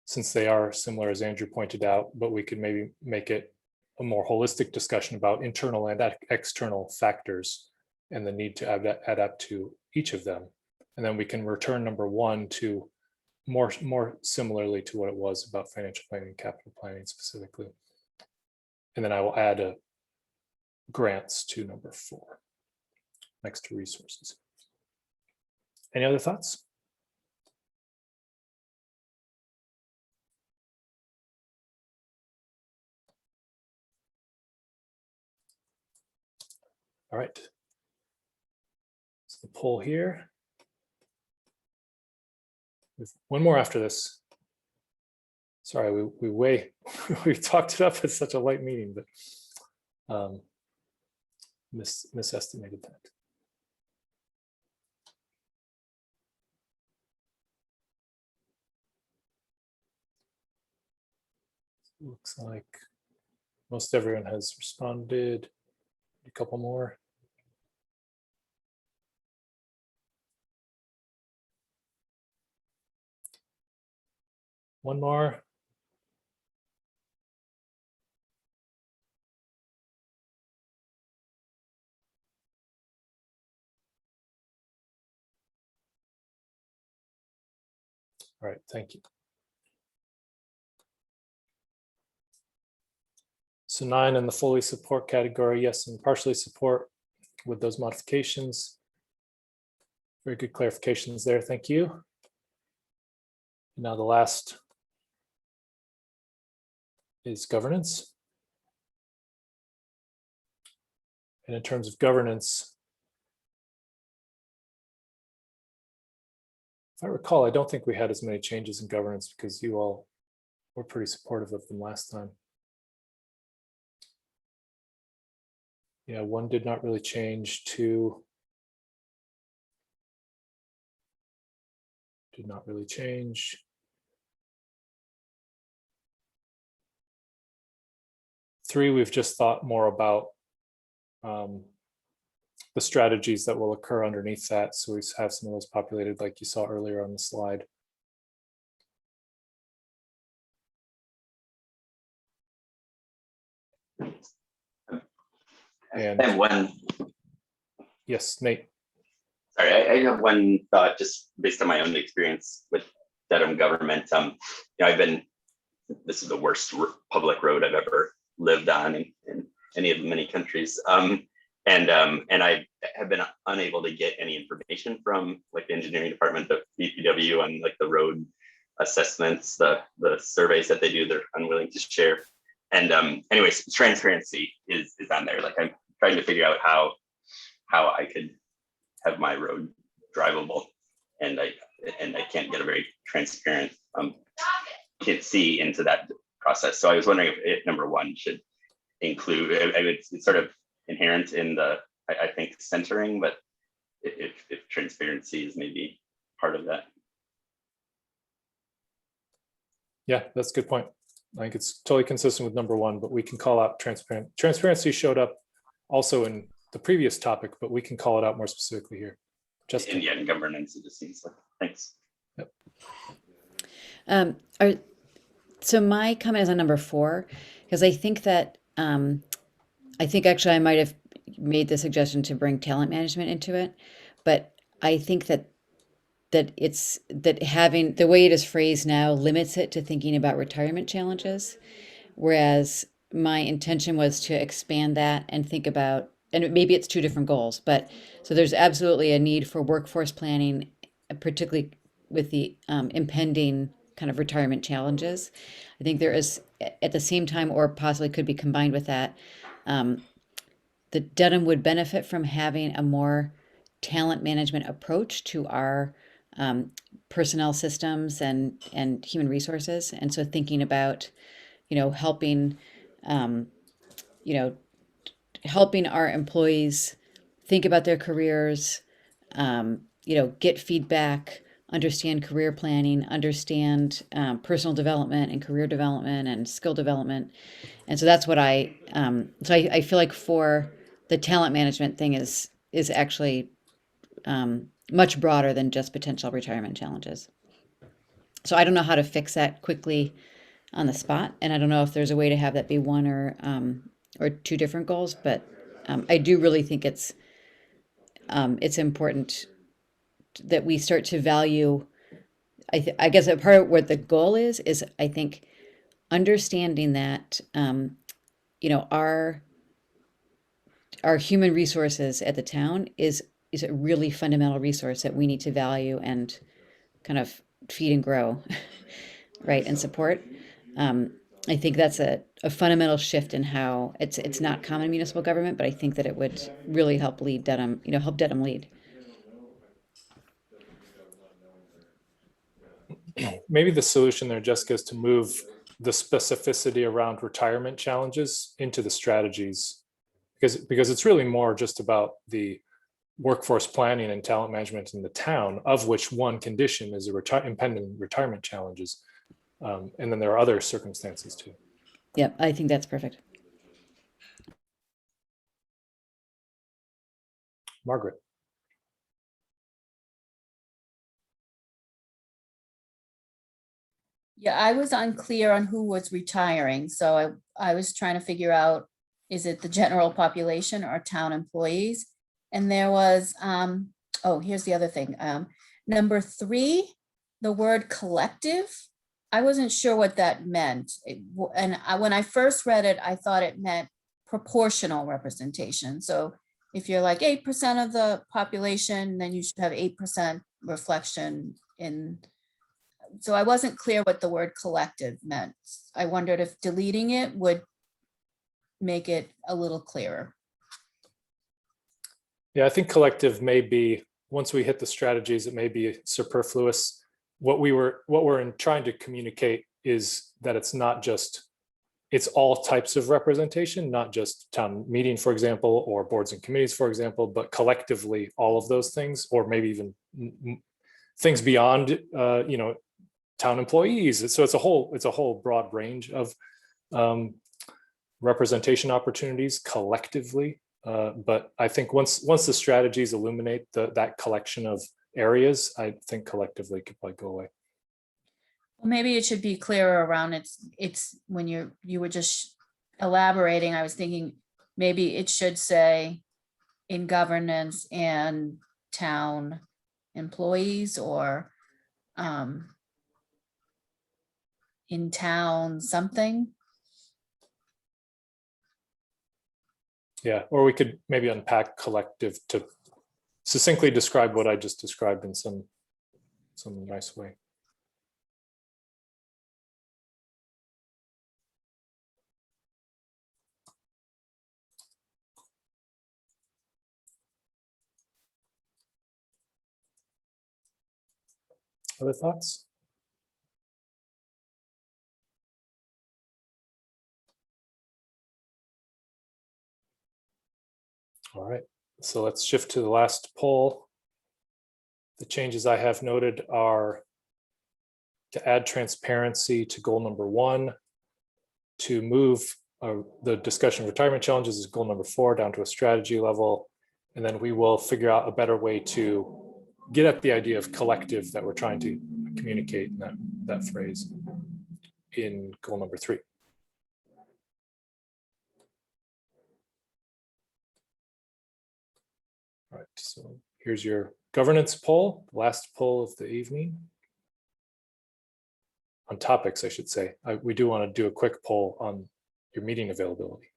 since they are similar, as Andrew pointed out, but we could maybe make it a more holistic discussion about internal and external factors and the need to adapt to each of them. And then we can return number 1 to more similarly to what it was about financial planning and capital planning specifically. And then I will add grants to number 4 next to resources. Any other thoughts? All right. So the poll here. With one more after this. Sorry, we talked it up as such a light meeting, but misestimated that. Looks like most everyone has responded. A couple more. One more. All right, thank you. So 9 in the fully support category, yes, and partially support with those modifications. Very good clarifications there, thank you. Now the last is governance. And in terms of governance, if I recall, I don't think we had as many changes in governance because you all were pretty supportive of them last time. Yeah, 1 did not really change, 2 did not really change. 3, we've just thought more about the strategies that will occur underneath that. So we have some of those populated like you saw earlier on the slide. And I have one. Yes, Nate. Sorry, I have one thought just based on my own experience with Dedham government. This is the worst public road I've ever lived on in any of the many countries. And I have been unable to get any information from like the engineering department of DPW on like the road assessments, the surveys that they do, they're unwilling to share. And anyways, transparency is on there. Like I'm trying to figure out how I could have my road drivable, and I can't get a very transparent can't see into that process. So I was wondering if number 1 should include, it's sort of inherent in the, I think, centering, but if transparency is maybe part of that. Yeah, that's a good point. I think it's totally consistent with number 1, but we can call out transparency showed up also in the previous topic, but we can call it out more specifically here. Just in governance, it just seems like. Thanks. Yep. So my comment is on number 4, because I think that I think actually I might have made the suggestion to bring talent management into it, but I think that having the way it is phrased now limits it to thinking about retirement challenges, whereas my intention was to expand that and think about, and maybe it's 2 different goals, but so there's absolutely a need for workforce planning, particularly with the impending kind of retirement challenges. I think there is at the same time, or possibly could be combined with that, the Dedham would benefit from having a more talent management approach to our personnel systems and human resources. And so thinking about, helping, helping our employees think about their careers, get feedback, understand career planning, understand personal development and career development and skill development. And so that's what I feel like for the talent management thing is actually much broader than just potential retirement challenges. So I don't know how to fix that quickly on the spot. And I don't know if there's a way to have that be one or two different goals, but I do really think it's important that we start to value. I guess a part of what the goal is I think understanding that our human resources at the town is a really fundamental resource that we need to value and kind of feed and grow, right, and support. I think that's a fundamental shift in how it's not common municipal government, but I think that it would really help lead Dedham, help Dedham lead. Maybe the solution there, Jessica, is to move the specificity around retirement challenges into the strategies, because it's really more just about the workforce planning and talent management in the town, of which one condition is impending retirement challenges. And then there are other circumstances too. Yep, I think that's perfect. Margaret. Yeah, I was unclear on who was retiring, so I was trying to figure out, is it the general population or town employees? And there was, oh, here's the other thing. Number 3, the word collective. I wasn't sure what that meant. When I first read it, I thought it meant proportional representation. So if you're like 8% of the population, then you should have 8% reflection in. So I wasn't clear what the word collective meant. I wondered if deleting it would make it a little clearer. Yeah, I think collective may be, once we hit the strategies, it may be superfluous. What we're trying to communicate is that it's not just, it's all types of representation, not just town meeting, for example, or boards and committees, for example, but collectively all of those things, or maybe even things beyond, town employees. So it's a whole broad range of representation opportunities collectively. But I think once the strategies illuminate that collection of areas, I think collectively could probably go away. Well, maybe it should be clearer around it's when you were just elaborating, I was thinking maybe it should say in governance and town employees, or in town something. Yeah, or we could maybe unpack collective to succinctly describe what I just described in some nice way. Other thoughts? All right, so let's shift to the last poll. The changes I have noted are to add transparency to goal number 1, to move the discussion of retirement challenges is goal number 4 down to a strategy level, and then we will figure out a better way to get at the idea of collective that we're trying to communicate in that phrase in goal number 3. All right, so here's your governance poll, last poll of the evening. On topics, I should say. We do want to do a quick poll on your meeting availability.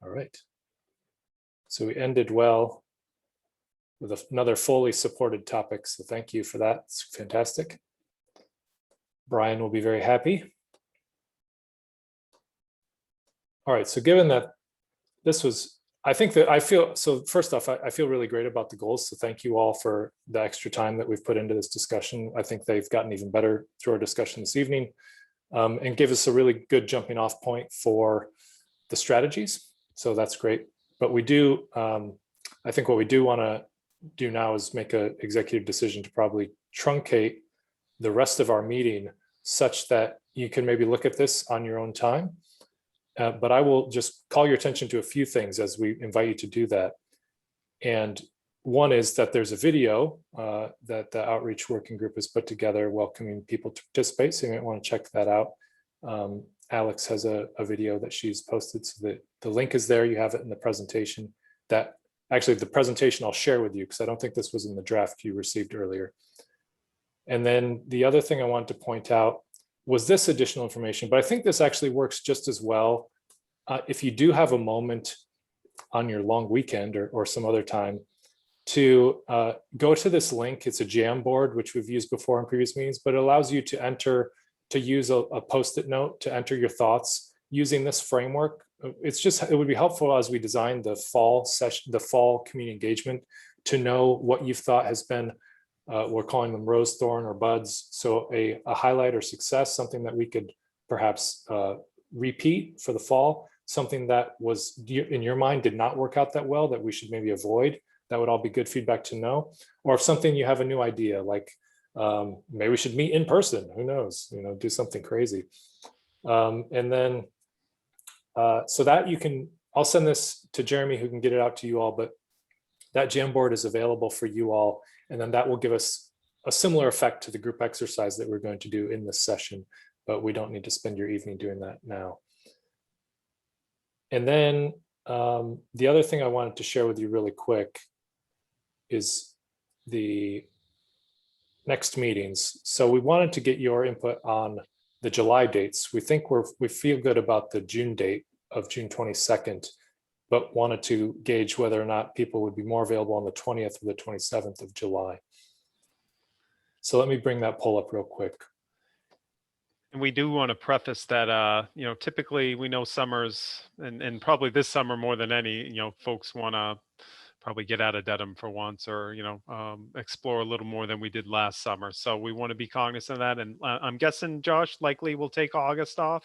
All right. So we ended well with another fully supported topic. So thank you for that. It's fantastic. Brian will be very happy. All right. So given that this was, so first off, I feel really great about the goals. So thank you all for the extra time that we've put into this discussion. I think they've gotten even better through our discussion this evening, and give us a really good jumping off point for the strategies. So that's great. But we do, I think what we do want to do now is make an executive decision to probably truncate the rest of our meeting such that you can maybe look at this on your own time. But I will just call your attention to a few things as we invite you to do that. And one is that there's a video that the outreach working group has put together welcoming people to participate. So you might want to check that out. Alex has a video that she's posted, so that the link is there. You have it in the presentation. That actually the presentation I'll share with you because I don't think this was in the draft you received earlier. And then the other thing I wanted to point out was this additional information, but I think this actually works just as well. If you do have a moment on your long weekend or some other time to go to this link. It's a Jamboard, which we've used before in previous meetings, but it allows you to use a Post-it note to enter your thoughts using this framework. It would be helpful as we design the fall session, the fall community engagement, to know what you've thought has been, we're calling them rose, thorn, or buds. So a highlight or success, something that we could perhaps repeat for the fall, something that was in your mind did not work out that well that we should maybe avoid. That would all be good feedback to know. Or if something you have a new idea, like maybe we should meet in person, who knows, do something crazy. And then, so that you can, I'll send this to Jeremy who can get it out to you all, but that Jamboard is available for you all. And then that will give us a similar effect to the group exercise that we're going to do in this session, but we don't need to spend your evening doing that now. And then the other thing I wanted to share with you really quick is the next meetings. So we wanted to get your input on the July dates. We think we feel good about the June date of June 22nd, but wanted to gauge whether or not people would be more available on the 20th or the 27th of July. So let me bring that poll up real quick. And we do want to preface that, typically we know summers and probably this summer more than any, folks want to probably get out of Dedham for once or, explore a little more than we did last summer. So we want to be cognizant of that. And I'm guessing Josh likely will take August off.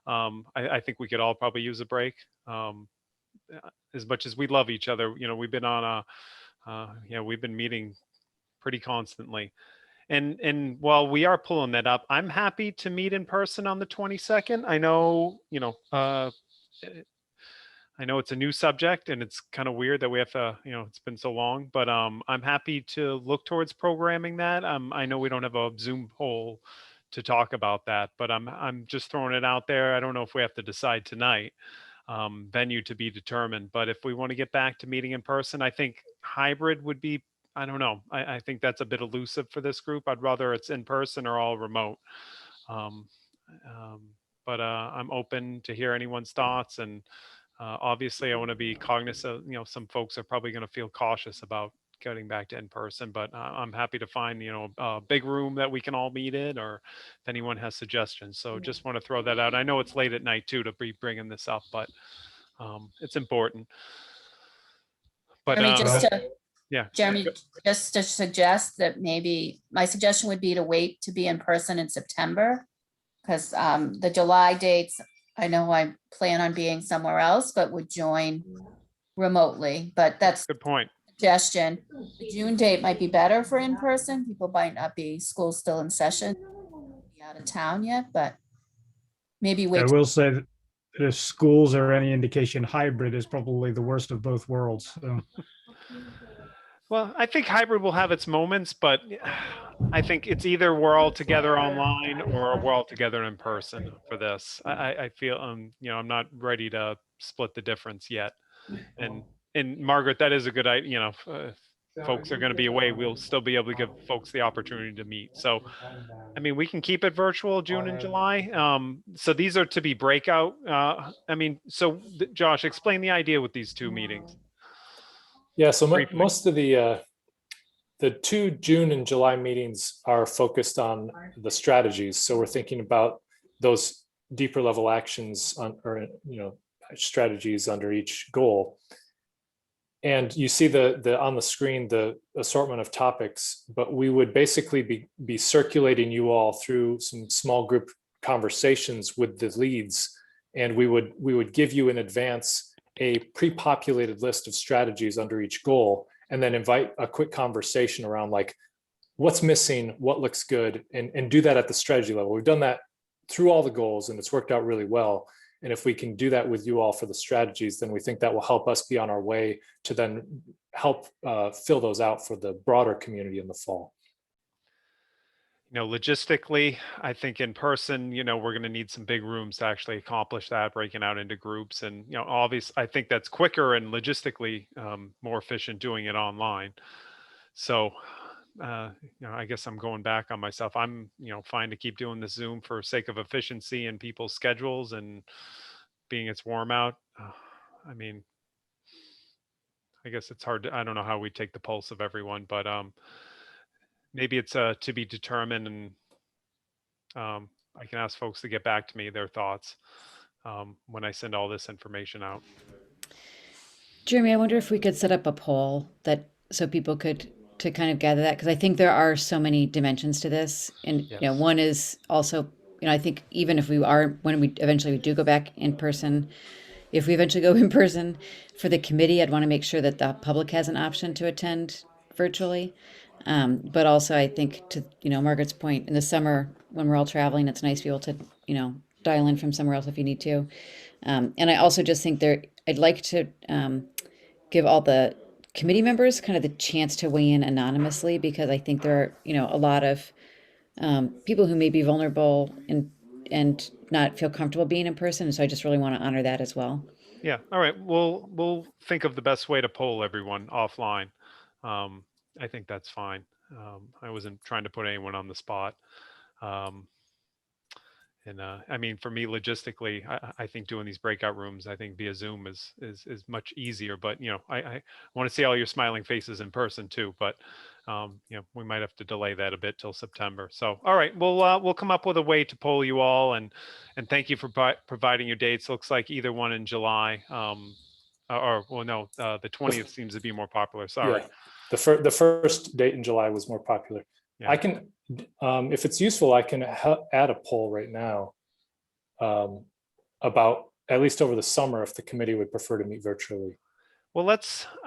I think we could all probably use a break. As much as we love each other, we've been on we've been meeting pretty constantly. And while we are pulling that up, I'm happy to meet in person on the 22nd. I know, I know it's a new subject and it's kind of weird that we have to, it's been so long, but I'm happy to look towards programming that. I know we don't have a Zoom poll to talk about that, but I'm just throwing it out there. I don't know if we have to decide tonight, venue to be determined, but if we want to get back to meeting in person, I think hybrid would be, I don't know. I think that's a bit elusive for this group. I'd rather it's in person or all remote. But I'm open to hear anyone's thoughts. And obviously I want to be cognizant, some folks are probably going to feel cautious about getting back to in person, but I'm happy to find, a big room that we can all meet in, or if anyone has suggestions. So just want to throw that out. I know it's late at night too to be bringing this up, but it's important. But Jeremy, just to suggest that maybe my suggestion would be to wait to be in person in September, because the July dates, I know I plan on being somewhere else, but would join remotely. But that's a good point. Suggestion. The June date might be better for in person. People might not be, school's still in session, be out of town yet, but maybe wait. I will say that if schools are any indication, hybrid is probably the worst of both worlds. So. Well, I think hybrid will have its moments, but I think it's either we're all together online or we're all together in person for this. I feel, I'm not ready to split the difference yet. And Margaret, that is a good idea. Folks are going to be away. We'll still be able to give folks the opportunity to meet. So, I mean, we can keep it virtual June and July. So these are to be breakout. Josh, explain the idea with these two meetings. Yeah, so most of the two June and July meetings are focused on the strategies. So we're thinking about those deeper level actions strategies under each goal. And you see on the screen the assortment of topics, but we would basically be circulating you all through some small group conversations with the leads, and we would give you in advance a pre-populated list of strategies under each goal, and then invite a quick conversation around like what's missing, what looks good, and do that at the strategy level. We've done that through all the goals, and it's worked out really well. And if we can do that with you all for the strategies, then we think that will help us be on our way to then help fill those out for the broader community in the fall. Logistically, I think in person, we're going to need some big rooms to actually accomplish that, breaking out into groups. And, obviously, I think that's quicker and logistically more efficient doing it online. So, I guess I'm going back on myself. I'm, fine to keep doing this Zoom for sake of efficiency and people's schedules and being it's warm out. I mean, I guess it's hard I don't know how we take the pulse of everyone, but maybe it's to be determined, and I can ask folks to get back to me their thoughts when I send all this information out. Jeremy, I wonder if we could set up a poll that so people could to kind of gather that, because I think there are so many dimensions to this, and Yes. one is also, I think even if when we eventually do go back in person, if we eventually go in person for the committee, I'd want to make sure that the public has an option to attend virtually. But also, I think to Margaret's point, in the summer when we're all traveling, it's nice to be able to dial in from somewhere else if you need to. And I also just think I'd like to give all the committee members kind of the chance to weigh in anonymously, because I think there are a lot of people who may be vulnerable and not feel comfortable being in person. So I just really want to honor that as well. Yeah. All right. We'll think of the best way to poll everyone offline. I think that's fine. I wasn't trying to put anyone on the spot. And I mean, for me, logistically, I think doing these breakout rooms, I think via Zoom is much easier. But I want to see all your smiling faces in person too. But we might have to delay that a bit till September. So, all right, we'll come up with a way to poll you all, and thank you for providing your dates. Looks like either one in July, the 20th seems to be more popular. Sorry. Yeah. The first date in July was more popular. Yeah. I can, if it's useful, I can add a poll right now about, at least over the summer, if the committee would prefer to meet virtually. Well,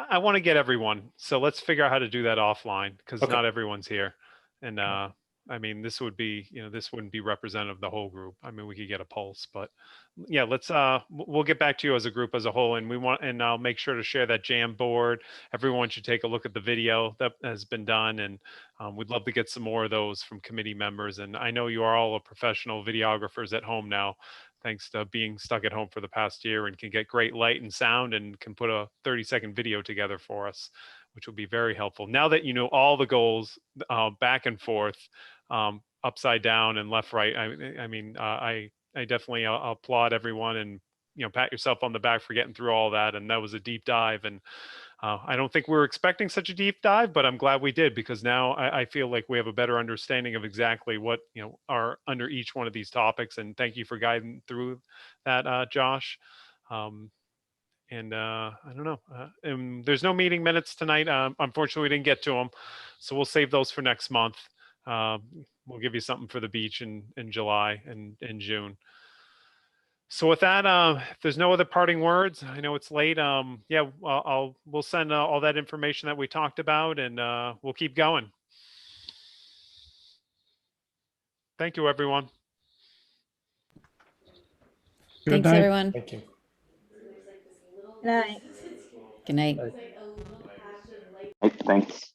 I want to get everyone. So let's figure out how to do that offline, because Okay. not everyone's here. And I mean, this would be, this wouldn't be representative of the whole group. I mean, we could get a pulse, but yeah, we'll get back to you as a group as a whole. And I'll make sure to share that jam board. Everyone should take a look at the video that has been done. And we'd love to get some more of those from committee members. And I know you are all professional videographers at home now, thanks to being stuck at home for the past year, and can get great light and sound and can put a 30-second video together for us, which will be very helpful. Now that you know all the goals back and forth, upside down and left, right, I mean, I definitely applaud everyone, and pat yourself on the back for getting through all that. And that was a deep dive. And I don't think we were expecting such a deep dive, but I'm glad we did, because now I feel like we have a better understanding of exactly what are under each one of these topics. And thank you for guiding through that, Josh. And I don't know. And there's no meeting minutes tonight. Unfortunately, we didn't get to them, so we'll save those for next month. We'll give you something for the beach in July and in June. So with that, if there's no other parting words, I know it's late. Yeah, we'll send all that information that we talked about, and we'll keep going. Thank you, everyone. Thanks, everyone. Thank you. Good night. Good night. Bye. Thanks.